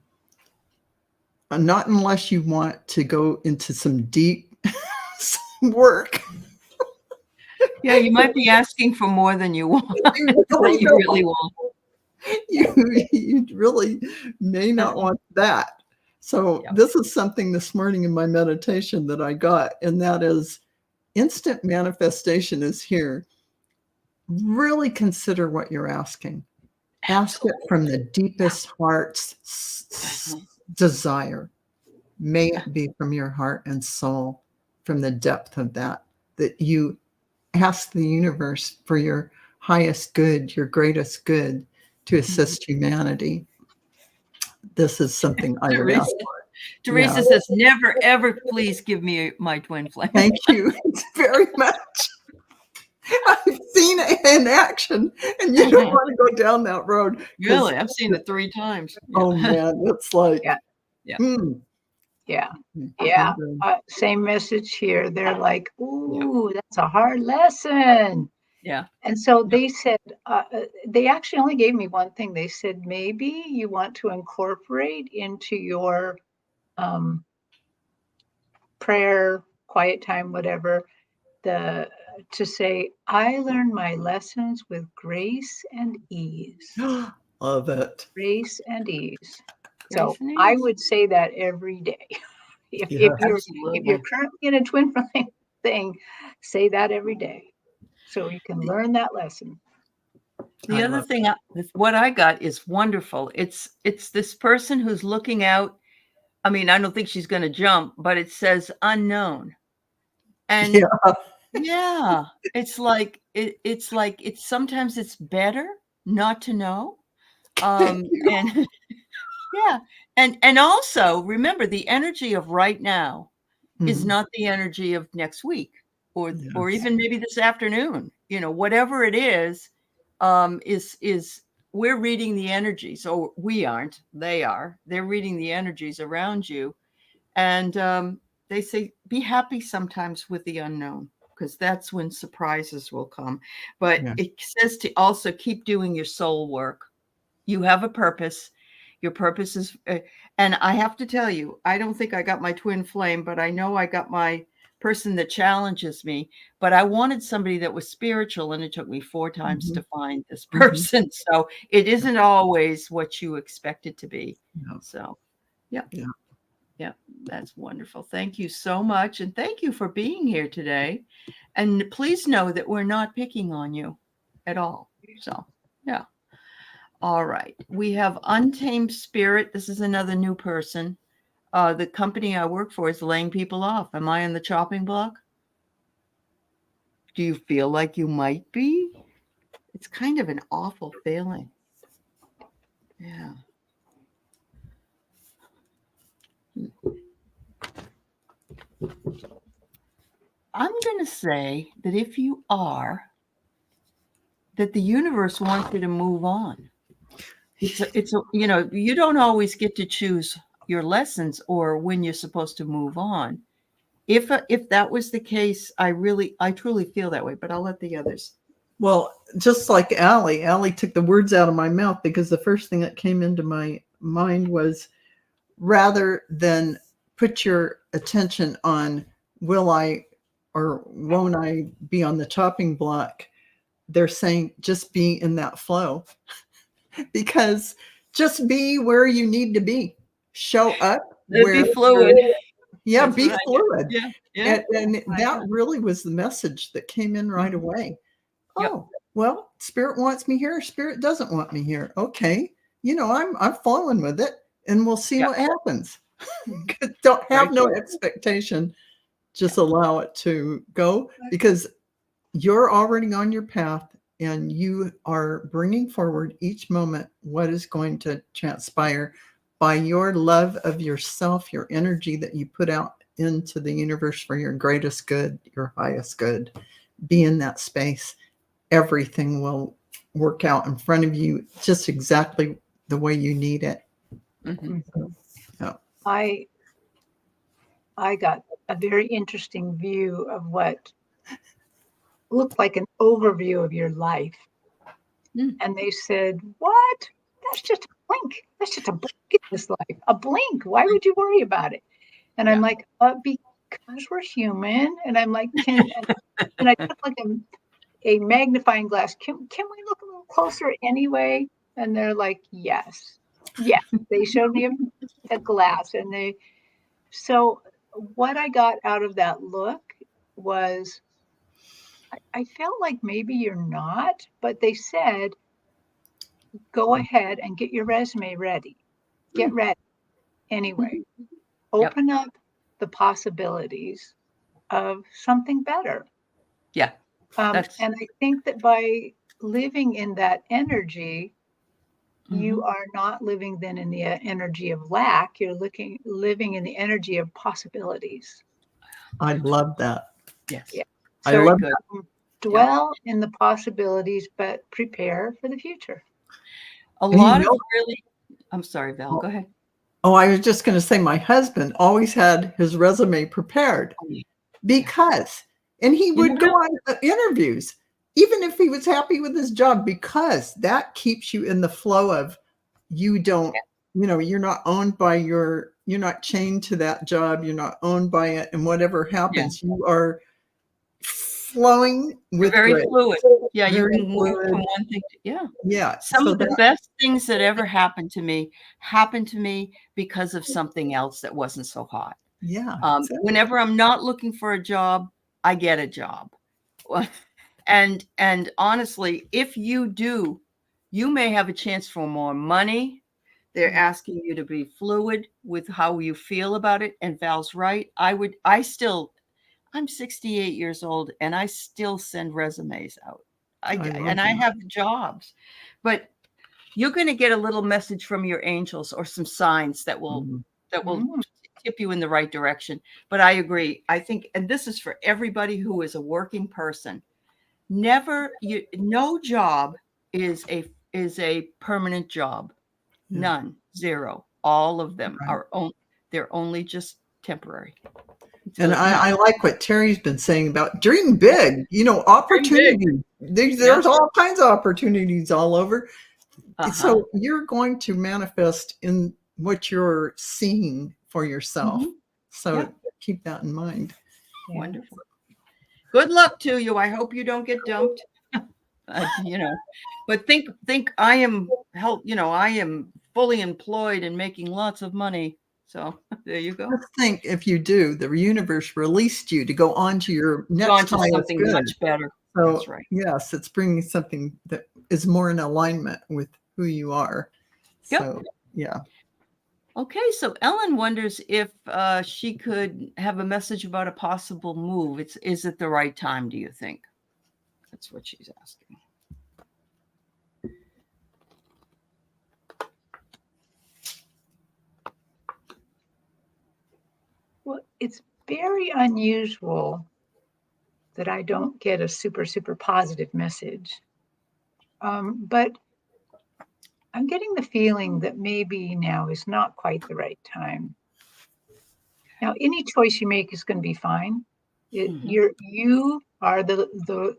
unless you want to go into some deep work. Yeah, you might be asking for more than you want. You really want. You really may not want that. So this is something this morning in my meditation that I got, and that is instant manifestation is here. Really consider what you're asking. Ask it from the deepest heart's desire. May it be from your heart and soul, from the depth of that you ask the universe for your highest good, your greatest good to assist humanity. This is something I would ask for. Teresa says, never, ever please give me my twin flame. Thank you very much. I've seen it in action, and you don't want to go down that road. Really? I've seen it 3 times. Oh, man. It's like, same message here. They're like, ooh, that's a hard lesson. Yeah. And so they said, they actually only gave me one thing. They said, maybe you want to incorporate into your prayer, quiet time, whatever, to say, I learn my lessons with grace and ease. Love it. Grace and ease. So I would say that every day. If you're currently in a twin flame thing, say that every day so you can learn that lesson. The other thing, what I got is wonderful. It's this person who's looking out. I mean, I don't think she's going to jump, but it says unknown. And it's like it's sometimes it's better not to know. And and also remember, the energy of right now is not the energy of next week or even maybe this afternoon. Whatever it is we're reading the energies. So we aren't, they are. They're reading the energies around you. And they say, be happy sometimes with the unknown. because that's when surprises will come. But Yeah. it says to also keep doing your soul work. You have a purpose. Your purpose is, and I have to tell you, I don't think I got my twin flame, but I know I got my person that challenges me. But I wanted somebody that was spiritual, and it took me 4 times to find this person. So it isn't always what you expect it to be. Yeah. So, yeah. Yeah. Yeah, that's wonderful. Thank you so much. And thank you for being here today. And please know that we're not picking on you at all. So, yeah. All right. We have Untamed Spirit. This is another new person. The company I work for is laying people off. Am I on the chopping block? Do you feel like you might be? It's kind of an awful feeling. Yeah. I'm going to say that if you are, that the universe wants you to move on. It's you know, you don't always get to choose your lessons or when you're supposed to move on. If that was the case, I truly feel that way, but I'll let the others. Well, just like Aley took the words out of my mouth, because the first thing that came into my mind was, rather than put your attention on will I or won't I be on the chopping block, they're saying just be in that flow. Because just be where you need to be. Show up where Be fluid. Yeah, That's be what I fluid. Yeah. Yeah. And that really was the message that came in right away. Yep. Oh, well, Spirit wants me here. Spirit doesn't want me here. Okay. I'm flowing with it, and we'll see what happens. Don't have no expectation. Just allow it to go, because you're already on your path, and you are bringing forward each moment what is going to transpire by your love of yourself, your energy that you put out into the universe for your greatest good, your highest good. Be in that space. Everything will work out in front of you just exactly the way you need it. Yeah. I got a very interesting view of what looked like an overview of your life. And they said, what? That's just a blink. That's just a blink in this life. A blink. Why would you worry about it? And I'm like, because we're human. And I'm like, and I took like a magnifying glass. Can we look a little closer anyway? And they're like, yes. Yes. They showed me a glass, and so what I got out of that look was, I felt like maybe you're not, but they said, go ahead and get your resume ready. Get ready anyway. Open up the possibilities of something better. Yeah. And I think that by living in that energy, you are not living then in the energy of lack. You're living in the energy of possibilities. I love that. Yes. Yeah. I So love that. dwell in the possibilities, but prepare for the future. A lot of really, I'm sorry, Val, go ahead. Oh, I was just going to say, my husband always had his resume prepared, because, and he would go on interviews, even if he was happy with his job, because that keeps you in the flow of, you don't, you're not owned by you're not chained to that job. You're not owned by it. And whatever happens, you are flowing with very grace. fluid. Yeah, Very you can move from one thing to yeah. Some of the best things that ever happened to me because of something else that wasn't so hot. Yeah. Whenever I'm not looking for a job, I get a job. And honestly, if you do, you may have a chance for more money. They're asking you to be fluid with how you feel about it. And Val's right. I'm 68 years old, and I still send resumes out. I have jobs, but you're going to get a little message from your angels or some signs that will tip you in the right direction. But I agree. I think, and this is for everybody who is a working person, no job is a permanent job. None, zero. All of them they're only just temporary. And So I like what Terry's been saying about dream big, big. opportunity. There's Yeah. all kinds of opportunities all over. Uh-huh. So you're going to manifest in what you're seeing for yourself. Mhm. So Yeah. keep that in mind. Yeah. Wonderful. Good luck to you. I hope you don't get dumped. But think I am I am fully employed and making lots of money. So there you go. Just think if you do, the universe released you to go on to your next On to highest something good. much better. So That's right. yes, it's bringing something that is more in alignment with who you are. Yep. So yeah. Okay, so Ellen wonders if she could have a message about a possible move. Is it the right time, do you think? That's what she's asking. Well, it's very unusual that I don't get a super, super positive message. But I'm getting the feeling that maybe now is not quite the right time. Now, any choice you make is going to be fine. You are the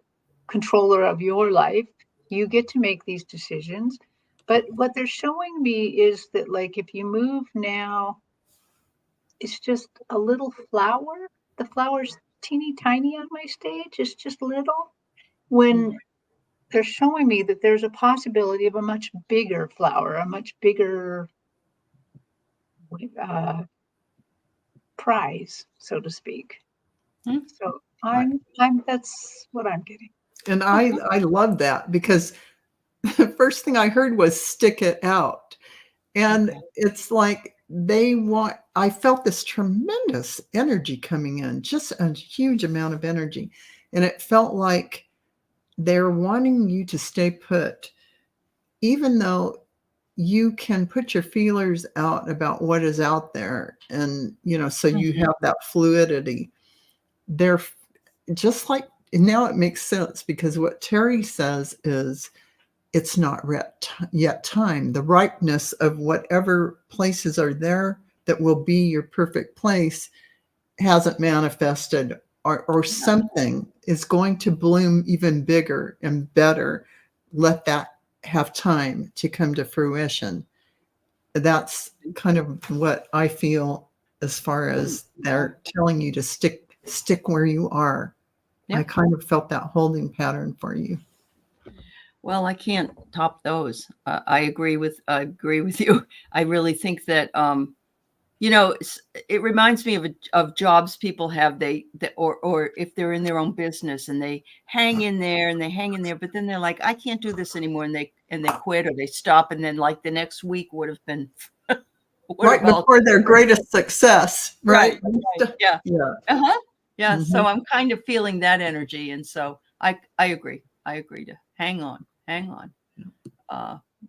controller of your life. You get to make these decisions. But what they're showing me is that, like, if you move now, it's just a little flower. The flower's teeny tiny on my stage. It's just little. When they're showing me that there's a possibility of a much bigger flower, a much bigger uh, prize, so to speak. So that's what I'm getting. And I love that because the first thing I heard was stick it out. And it's like I felt this tremendous energy coming in, just a huge amount of energy. And it felt like they're wanting you to stay put, even though you can put your feelers out about what is out there. And, so you have that fluidity. They're just like, now it makes sense because what Terry says is, it's not yet time. The ripeness of whatever places are there that will be your perfect place hasn't manifested, or something is going to bloom even bigger and better. Let that have time to come to fruition. That's kind of what I feel as far as they're telling you to stick where you are. Yep. I kind of felt that holding pattern for you. Well, I can't top those. I agree with you. I really think that it reminds me of jobs people have. Or if they're in their own business and they hang in there, but then they're like, I can't do this anymore, and they quit or they stop, and then like the next week would have been right before their greatest success, right? Yeah. Yeah. Yeah. So I'm kind of feeling that energy, and so I agree. I agree to hang on.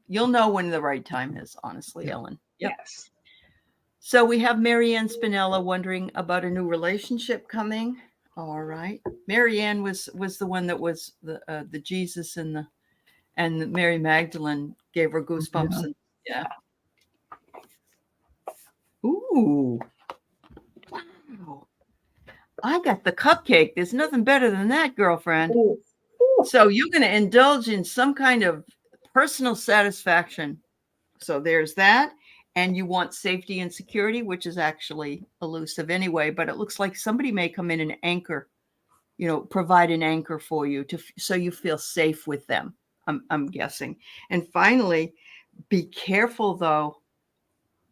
You'll know when the right time is, honestly, Ellen. Yep. Yes. So we have Marianne Spinella wondering about a new relationship coming. All right. Marianne was the one that was the Jesus and the Mary Magdalene gave her goosebumps. Yeah. Ooh. Wow. I got the cupcake. There's nothing better than that, girlfriend. Ooh. So you're going to indulge in some kind of personal satisfaction. So there's that. And you want safety and security, which is actually elusive anyway, but it looks like somebody may come in and anchor, provide an anchor for you so you feel safe with them. I'm guessing. And finally, be careful though.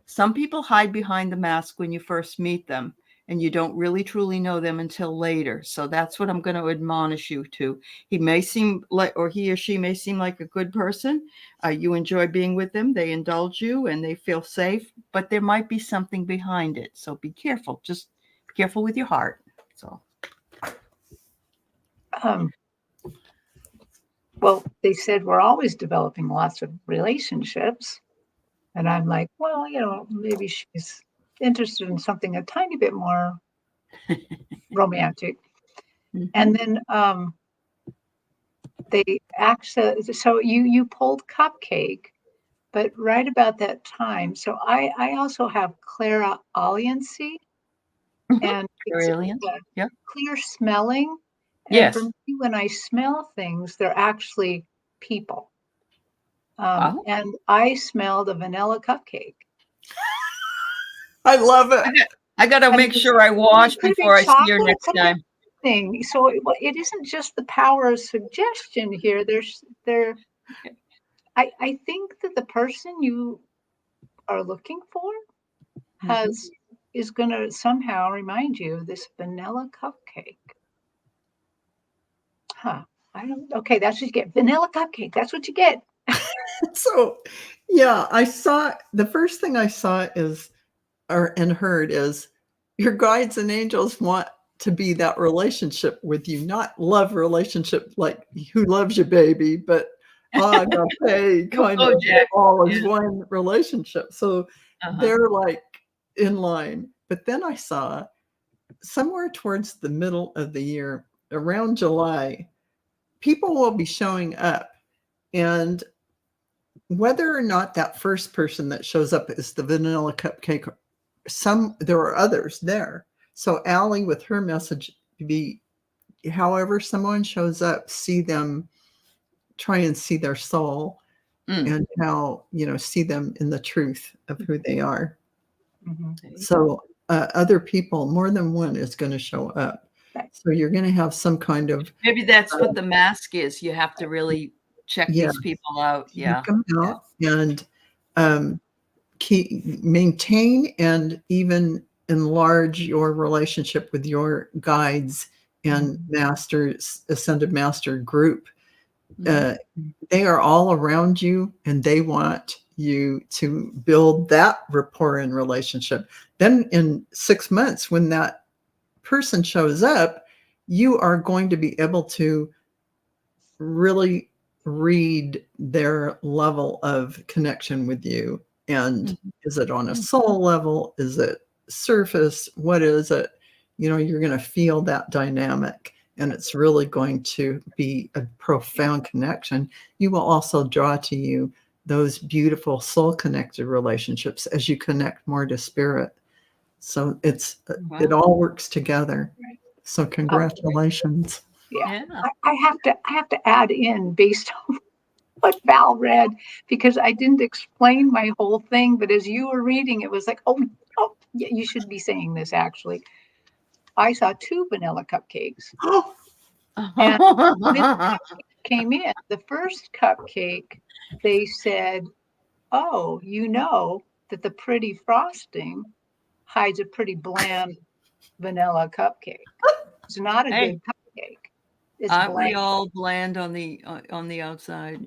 Some people hide behind the mask when you first meet them, and you don't really truly know them until later. So that's what I'm going to admonish you to. He may seem like, or he or she may seem like a good person. You enjoy being with them. They indulge you and they feel safe, but there might be something behind it. So be careful. Just be careful with your heart. So. Well, they said we're always developing lots of relationships. And I'm like, well, maybe she's interested in something a tiny bit more romantic. And then they actually, so you pulled cupcake, but right about that time. So I also have clairaudiency. and it's Alien. Yeah. clear smelling. And for Yes. me, when I smell things, they're actually people. Oh, And I smelled a vanilla cupcake. I love it. I got to And make sure I wash it could be before I see her chocolate, it next could be time. anything. So it isn't just the power of suggestion here. I think that the person you are looking for has is going to somehow remind you of this vanilla cupcake. Huh. I don't, okay, that's what you get. Vanilla cupcake. That's what you get. So, yeah, I saw the first thing I saw is, and heard is, your guides and angels want to be that relationship with you, not love relationship like who loves you, baby, but agape kind of Jack. all is Yeah. one relationship. So they're like in line. But then I saw somewhere towards the middle of the year, around July, people will be showing up, and whether or not that first person that shows up is the vanilla cupcake, there are others there. So Aley, with her message, be however someone shows up, see them, try and see their soul, and how, see them in the truth of who they are. So other people, more than one, is going to show up. So you're going to have some kind of, maybe that's what the mask is. You have to really check these people out. Yeah. Check them out and maintain and even enlarge your relationship with your guides and masters, ascended master group. They are all around you, and they want you to build that rapport and relationship. Then in 6 months, when that person shows up, you are going to be able to really read their level of connection with you. And is it on a soul level? Is it surface? What is it? You're going to feel that dynamic, and it's really going to be a profound connection. You will also draw to you those beautiful soul connected relationships as you connect more to spirit. So it all works together. So congratulations. Yeah. I have to add in based on what Val read, because I didn't explain my whole thing, but as you were reading, it was like, oh, yeah, you should be saying this actually. I saw 2 vanilla cupcakes. And when the came in, the first cupcake, they said, oh, that the pretty frosting hides a pretty bland vanilla cupcake. It's not a good cupcake. It's Aren't we bland. all bland on the outside,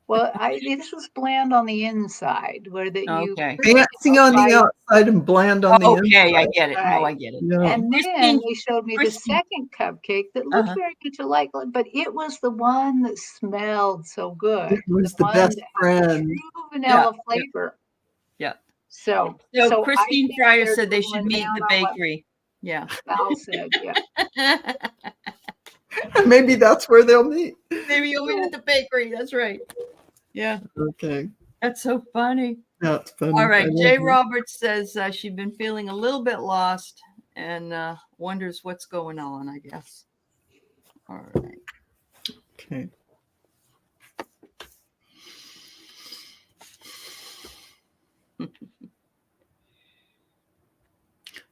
Well, this was bland on the inside, where that you fancy on the outside and bland on the inside. Okay, I get it. No, I get it. Yeah. And then they showed me the second cupcake that looked very much alike, but it was the one that smelled so good. It was the best friend. True vanilla flavor. Yeah. So Christine Fryer said they should meet the bakery. Yeah. Val said, yeah. Maybe that's where they'll meet. Maybe you'll meet at the bakery. That's right. Yeah. Okay. That's so funny. That's funny. All right. Jay Roberts says she's been feeling a little bit lost and wonders what's going on, I guess. All right. Okay.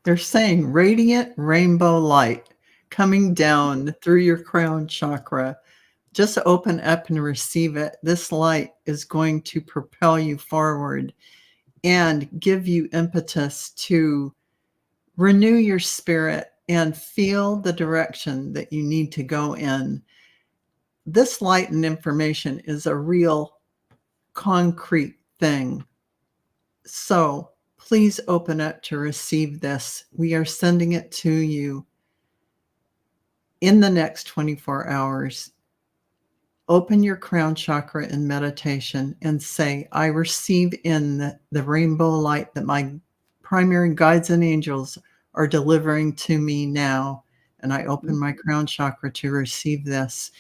They're saying radiant rainbow light coming down through your crown chakra. Just open up and receive it. This light is going to propel you forward and give you impetus to renew your spirit and feel the direction that you need to go in. This light and information is a real concrete thing. So please open up to receive this. We are sending it to you in the next 24 hours. Open your crown chakra in meditation and say, I receive in the rainbow light that my primary guides and angels are delivering to me now. And I open my crown chakra to receive this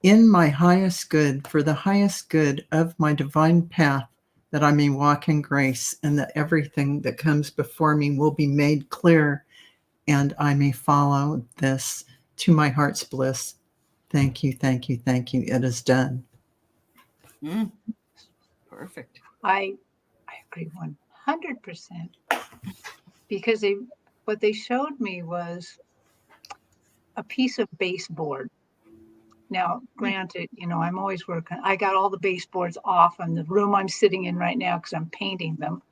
in my highest good, for the highest good of my divine path that I may walk in grace, and that everything that comes before me will be made clear, and I may follow this to my heart's bliss. Thank you, thank you, thank you. It is done. Perfect. I agree 100%, because what they showed me was a piece of baseboard. Now, granted, I'm always working. I got all the baseboards off in the room I'm sitting in right now because I'm painting them.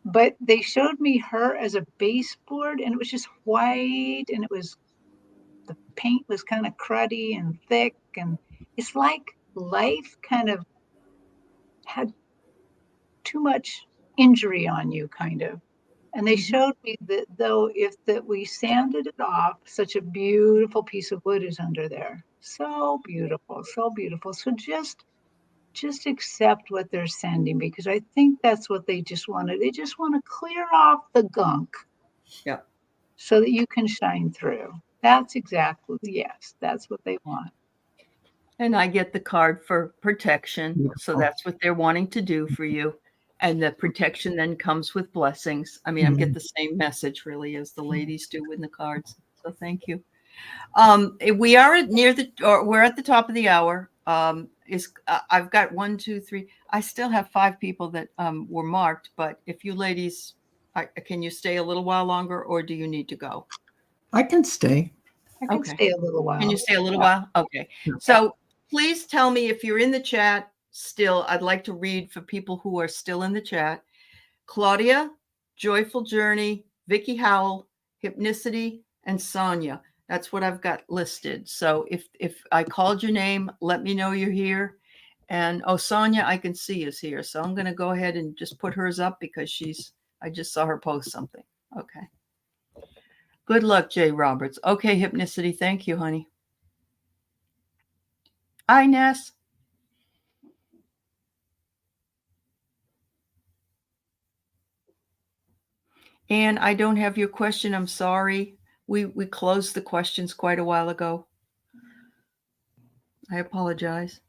But they showed me her as a baseboard, and it was just white, and the paint was kind of cruddy and thick, and it's like life kind of had too much injury on you, kind of. And they showed me that, though, if we sanded it off, such a beautiful piece of wood is under there. So beautiful, so beautiful. So just accept what they're sending, because I think that's what they just wanted. They just want to clear off the gunk. Yeah. So that you can shine through. That's exactly, yes, that's what they want. And I get the card for protection. Beautiful. So that's what they're wanting to do for you. And the protection then comes with blessings. I mean, I get the same message really as the ladies do in the cards. So thank you. We are we're at the top of the hour. I've got 1, 2, 3. I still have 5 people that were marked, but if you ladies, can you stay a little while longer, or do you need to go? I can stay. I can stay a little while. Can you stay a little while? Okay. So please tell me if you're in the chat still. I'd like to read for people who are still in the chat. Claudia, Joyful Journey, Vicky Howell, Hypnicity, and Sonia. That's what I've got listed. So if I called your name, let me know you're here. And Sonia, I can see is here. So I'm going to go ahead and just put hers up because I just saw her post something. Okay. Good luck, Jay Roberts. Okay, Hypnicity. Thank you, honey. Hi, Ness. And I don't have your question. I'm sorry. We closed the questions quite a while ago. I apologize.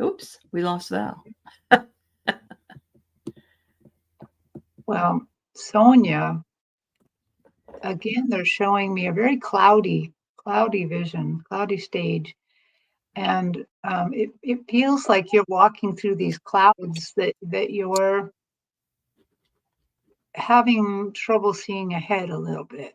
Oops, we lost Val. Well, Sonia, again, they're showing me a very cloudy vision, cloudy stage. And it feels like you're walking through these clouds that you're having trouble seeing ahead a little bit.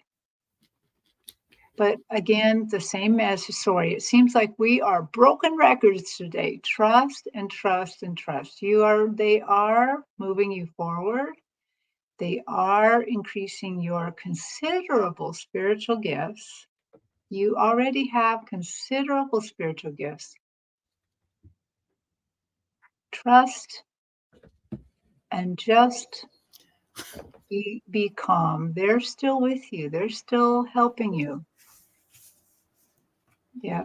But again, the same message. Sorry, it seems like we are broken records today. Trust and trust and trust. They are moving you forward. They are increasing your considerable spiritual gifts. You already have considerable spiritual gifts. Trust and just be calm. They're still with you. They're still helping you. Yeah.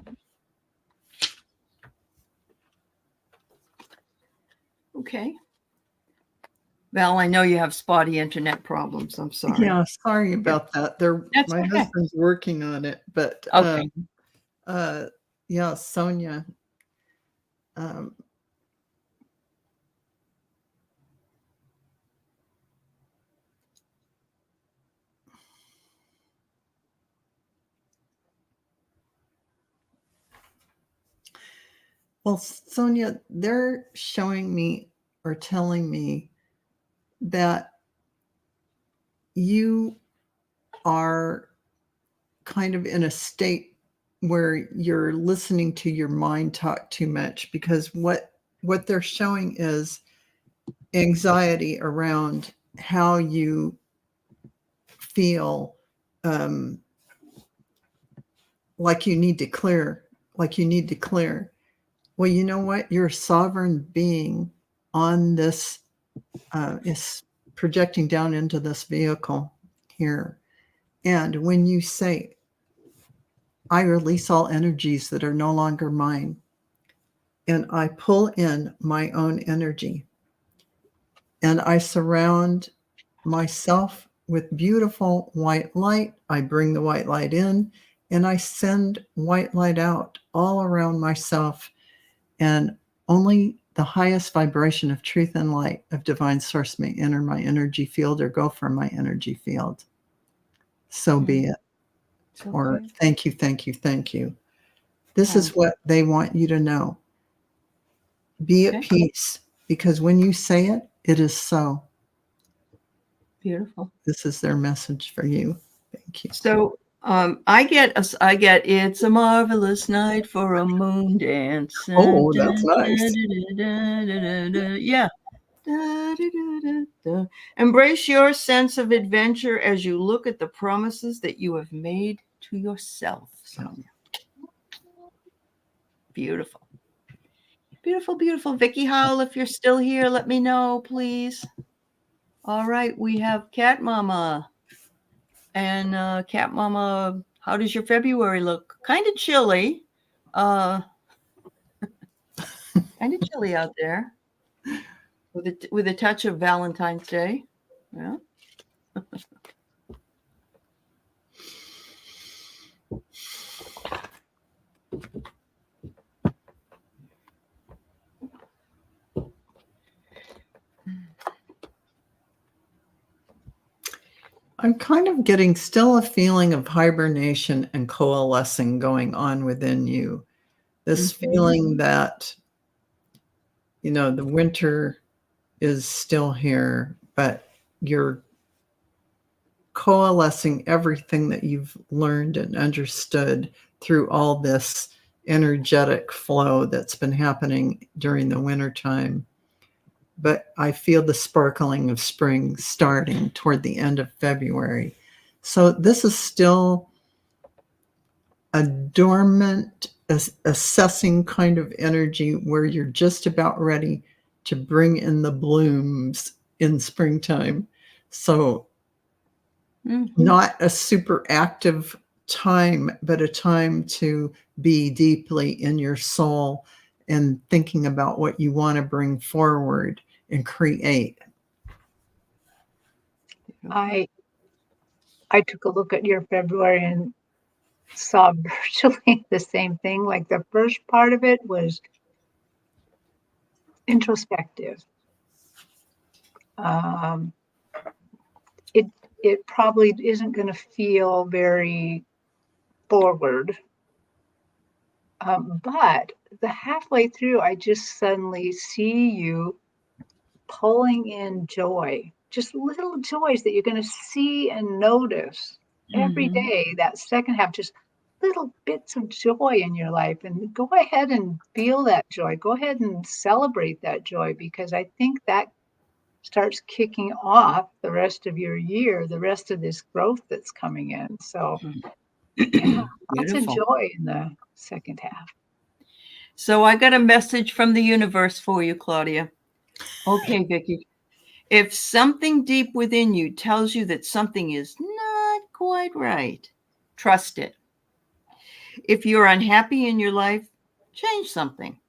Okay. Val, I know you have spotty internet problems. I'm sorry. Yeah, sorry about that. My husband's working on it, but okay. Yeah, Sonia. Well, Sonia, they're showing me or telling me that you are kind of in a state where you're listening to your mind talk too much, because what they're showing is anxiety around how you feel, like you need to clear. Well, you know what? You're a sovereign being on this, is projecting down into this vehicle here. And when you say, I release all energies that are no longer mine, and I pull in my own energy, and I surround myself, with beautiful white light. I bring the white light in and I send white light out all around myself, and only the highest vibration of truth and light of divine source may enter my energy field or go from my energy field. So be it. So Or good. thank you, thank you, thank you. This is Oh. what they want you to know. Be at Okay. peace, because when you say it, it is so. Beautiful. This is their message for you. Thank you. So I get it's a marvelous night for a moon dance. Oh, that's nice. Yeah. Embrace your sense of adventure as you look at the promises that you have made to yourself, Sonia. Beautiful. Beautiful, beautiful. Vicky Howell, if you're still here, let me know, please. All right, we have Cat Mama. And Cat Mama, how does your February look? Kind of chilly. Kind of chilly out there. With a touch of Valentine's Day. Yeah. I'm kind of getting still a feeling of hibernation and coalescing going on within you. This feeling that, the winter is still here, but you're coalescing everything that you've learned and understood through all this energetic flow that's been happening during the wintertime. But I feel the sparkling of spring starting toward the end of February. So this is still a dormant, assessing kind of energy where you're just about ready to bring in the blooms in springtime. So not a super active time, but a time to be deeply in your soul and thinking about what you want to bring forward and create. I took a look at your February and saw virtually the same thing. Like the first part of it was introspective. It probably isn't going to feel very forward. But the halfway through, I just suddenly see you pulling in joy, just little joys that you're going to see and notice every day. That second half, just little bits of joy in your life. And go ahead and feel that joy. Go ahead and celebrate that joy, because I think that starts kicking off the rest of your year, the rest of this growth that's coming in. So, yeah, lots of joy in the second half. So I got a message from the universe for you, Claudia. Okay, Vicky. If something deep within you tells you that something is not quite right, trust it. If you're unhappy in your life, change something.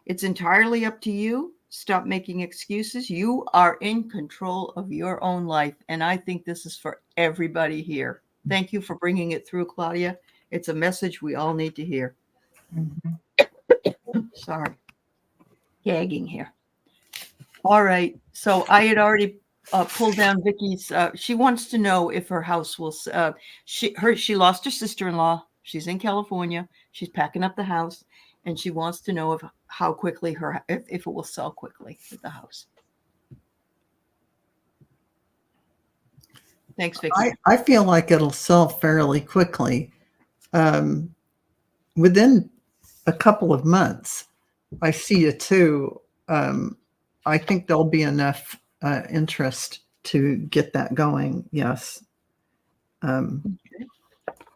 It's entirely up to you. Stop making excuses. You are in control of your own life. And I think this is for everybody here. Thank you for bringing it through, Claudia. It's a message we all need to hear. Sorry. Gagging here. All right. So I had already pulled down Vicky's. She wants to know if her house will. She lost her sister-in-law. She's in California. She's packing up the house, and she wants to know how quickly if it will sell quickly with the house. Thanks, Vicky. I feel like it'll sell fairly quickly. Within a couple of months, I see it too. I think there'll be enough interest to get that going. Yes.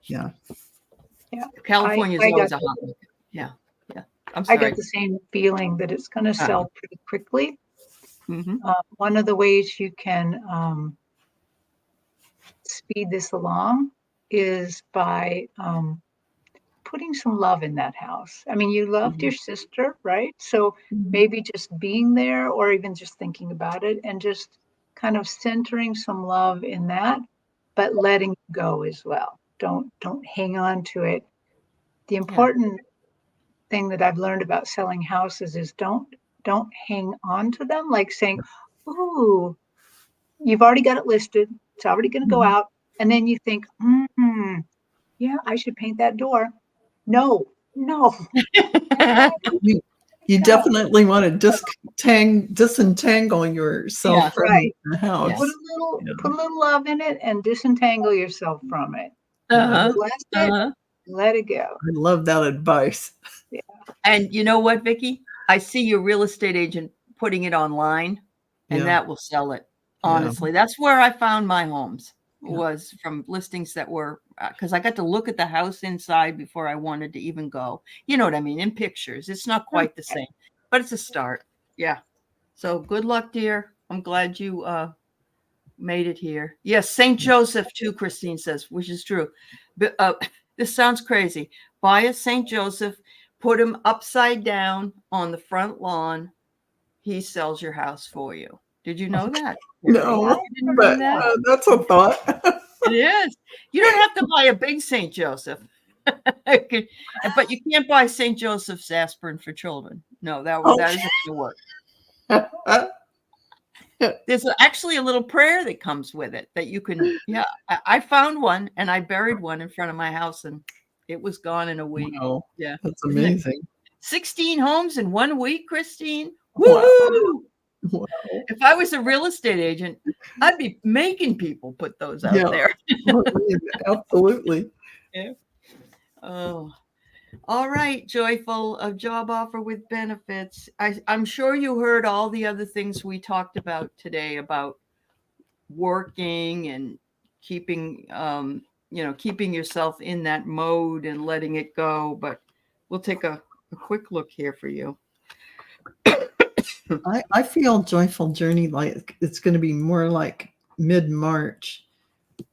Yeah. California is always a hot market. Yeah. I'm sorry. I got the same feeling that it's going to sell pretty quickly. One of the ways you can speed this along is by putting some love in that house. I mean, you loved your sister, right? So maybe just being there, or even just thinking about it and just kind of centering some love in that, but letting go as well. Don't hang on to it. The important thing that I've learned about selling houses is don't hang on to them, like saying, "Ooh, you've already got it listed. It's already going to go out." And then you think, yeah, I should paint that door. No, no. You definitely want to disentangle yourself Yeah. from Right. the house. Put a little love in it and disentangle yourself from it. Uh-huh. Bless it, let it go. I love that advice. Yeah. And you know what, Vicki? I see your real estate agent putting it online, and Yeah. that will sell it. Yeah. Honestly, that's where I found my homes, Yeah. was from listings that were, because I got to look at the house inside before I wanted to even go. You know what I mean? In pictures. It's not quite the same, but it's a start. Yeah. So good luck, dear. I'm glad you made it here. Yes, St. Joseph too, Christine says, which is true. But this sounds crazy. Buy a St. Joseph, put him upside down on the front lawn. He sells your house for you. Did you know that? No, You didn't but know that? that's a thought. It is. You don't have to buy a big St. Joseph. But you can't buy St. Joseph's aspirin for children. No, that isn't going to work. There's actually a little prayer that comes with it that you can. Yeah, I found one and I buried one in front of my house and it was gone in a week. Wow, Yeah, that's amazing. 16 homes in 1 week, Christine. Wow. Woohoo! Wow. If I was a real estate agent, I'd be making people put those out there. Absolutely. Yeah. Oh. All right, Joyful, a job offer with benefits. I'm sure you heard all the other things we talked about today about working and keeping, keeping yourself in that mode and letting it go. But we'll take a quick look here for you. I feel Joyful Journey like it's going to be more like mid-March.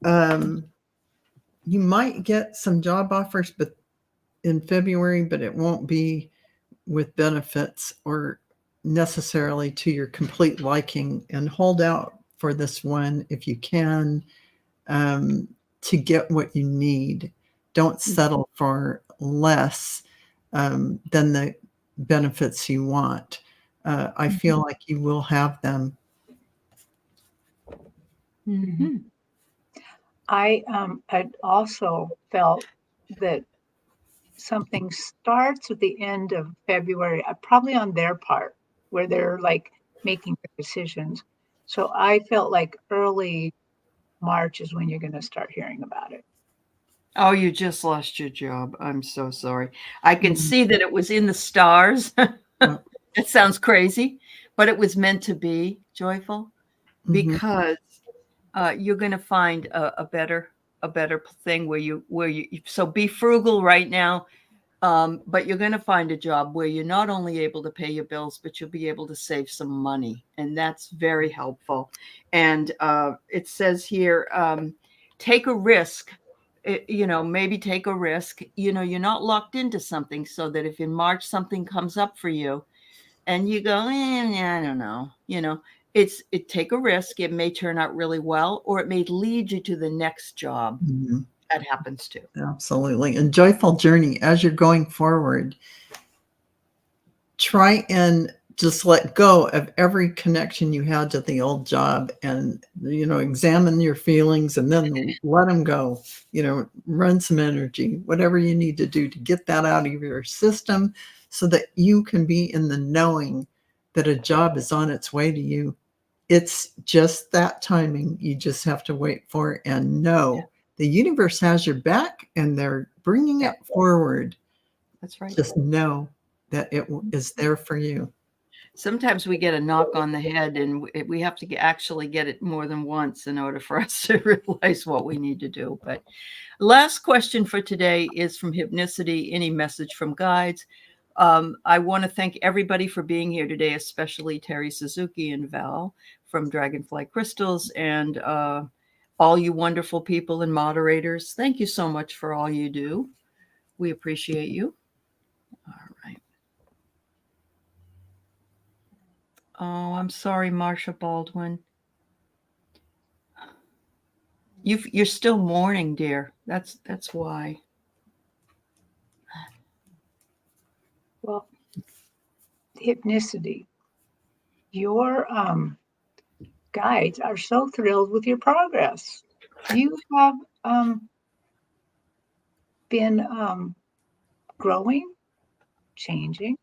You might get some job offers, but in February, but it won't be with benefits or necessarily to your complete liking. And hold out for this one if you can, to get what you need. Don't settle for less than the benefits you want. I feel like you will have them. Mm-hmm. I also felt that something starts at the end of February, probably on their part, where they're like making the decisions. So I felt like early March is when you're going to start hearing about it. Oh, you just lost your job. I'm so sorry. I can see that it was in the stars. It sounds crazy, but it was meant to be, Joyful, because you're going to find a better thing where you so be frugal right now, but you're going to find a job where you're not only able to pay your bills, but you'll be able to save some money, and that's very helpful. And it says here, take a risk. Maybe take a risk. You're not locked into something, so that if in March something comes up for you and you go, I don't know, take a risk. It may turn out really well, or it may lead you to the next job. That happens too. Absolutely. And Joyful Journey, as you're going forward, try and just let go of every connection you had to the old job and, examine your feelings and then let them go, run some energy, whatever you need to do to get that out of your system so that you can be in the knowing that a job is on its way to you. It's just that timing. You just have to wait for it and know the universe has your back and they're bringing it forward. That's right. Just know that it is there for you. Sometimes we get a knock on the head and we have to actually get it more than once in order for us to realize what we need to do. But last question for today is from Hypnicity. Any message from guides? I want to thank everybody for being here today, especially Terry Suzuki and Val from Dragonfly Crystals, and all you wonderful people and moderators. Thank you so much for all you do. We appreciate you. All right. Oh, I'm sorry, Marsha Baldwin. You're still mourning, dear. That's why. Well, hypnicity. Your guides are so thrilled with your progress. You have been growing, changing,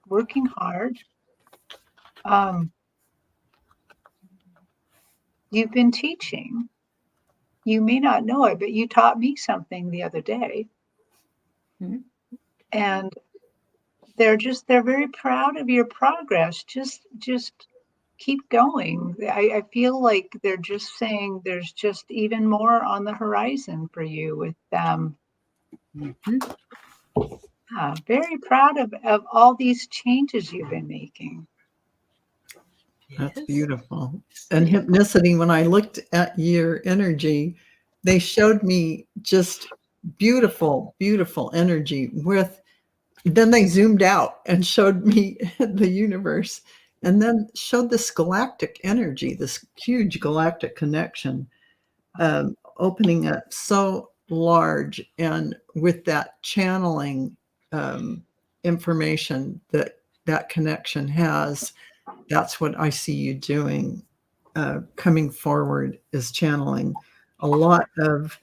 working hard. You've been teaching. You may not know it, but you taught me something the other day. Mhm. And they're very proud of your progress. Just keep going. I feel like they're just saying there's just even more on the horizon for you with Mhm. very proud of all these changes you've been making. That's Yes. beautiful. And hypnicity, when I looked at your energy, they showed me just beautiful, beautiful energy with, then they zoomed out and showed me the universe and then showed this galactic energy, this huge galactic connection, opening up so large. And with that channeling information that that connection has, that's what I see you doing coming forward, is channeling a lot of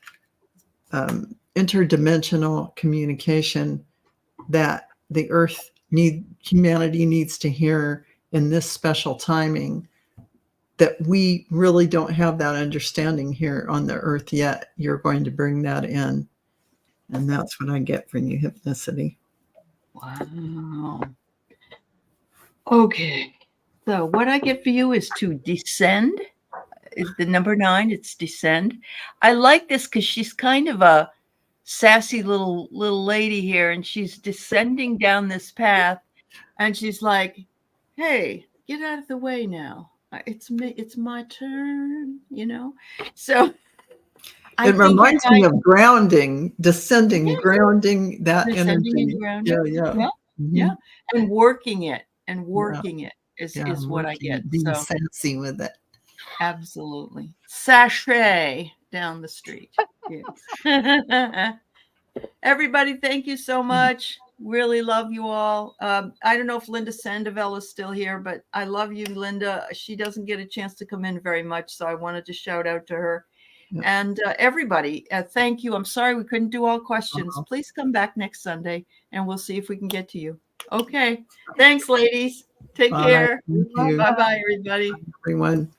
interdimensional communication that the earth humanity needs to hear in this special timing, that we really don't have that understanding here on the earth yet. You're going to bring that in. And that's what I get from you, hypnicity. Wow. Okay. So what I get for you is to descend. Is the number 9? It's descend. I like this because she's kind of a sassy little lady here, and she's descending down this path, and she's like, "Hey, get out of the way now. It's me. It's my turn." So I It think you're reminds me of grounding, descending, yeah, grounding that descending and energy. grounding. Yeah. Yeah, Mhm. yeah, and working it Yeah. is what I get. Being So sassy with it. absolutely. Sashay down the street. Yes. Everybody, thank you so much. Really love you all. I don't know if Linda Sandoval is still here, but I love you, Linda. She doesn't get a chance to come in very much, so I wanted to shout out to her. Yeah. And everybody, thank you. I'm sorry we couldn't do all questions. Uh-huh. Please come back next Sunday, and we'll see if we can get to you. Okay. Thanks, ladies. Take Bye. care. Thank you, Bye-bye, everybody. everyone.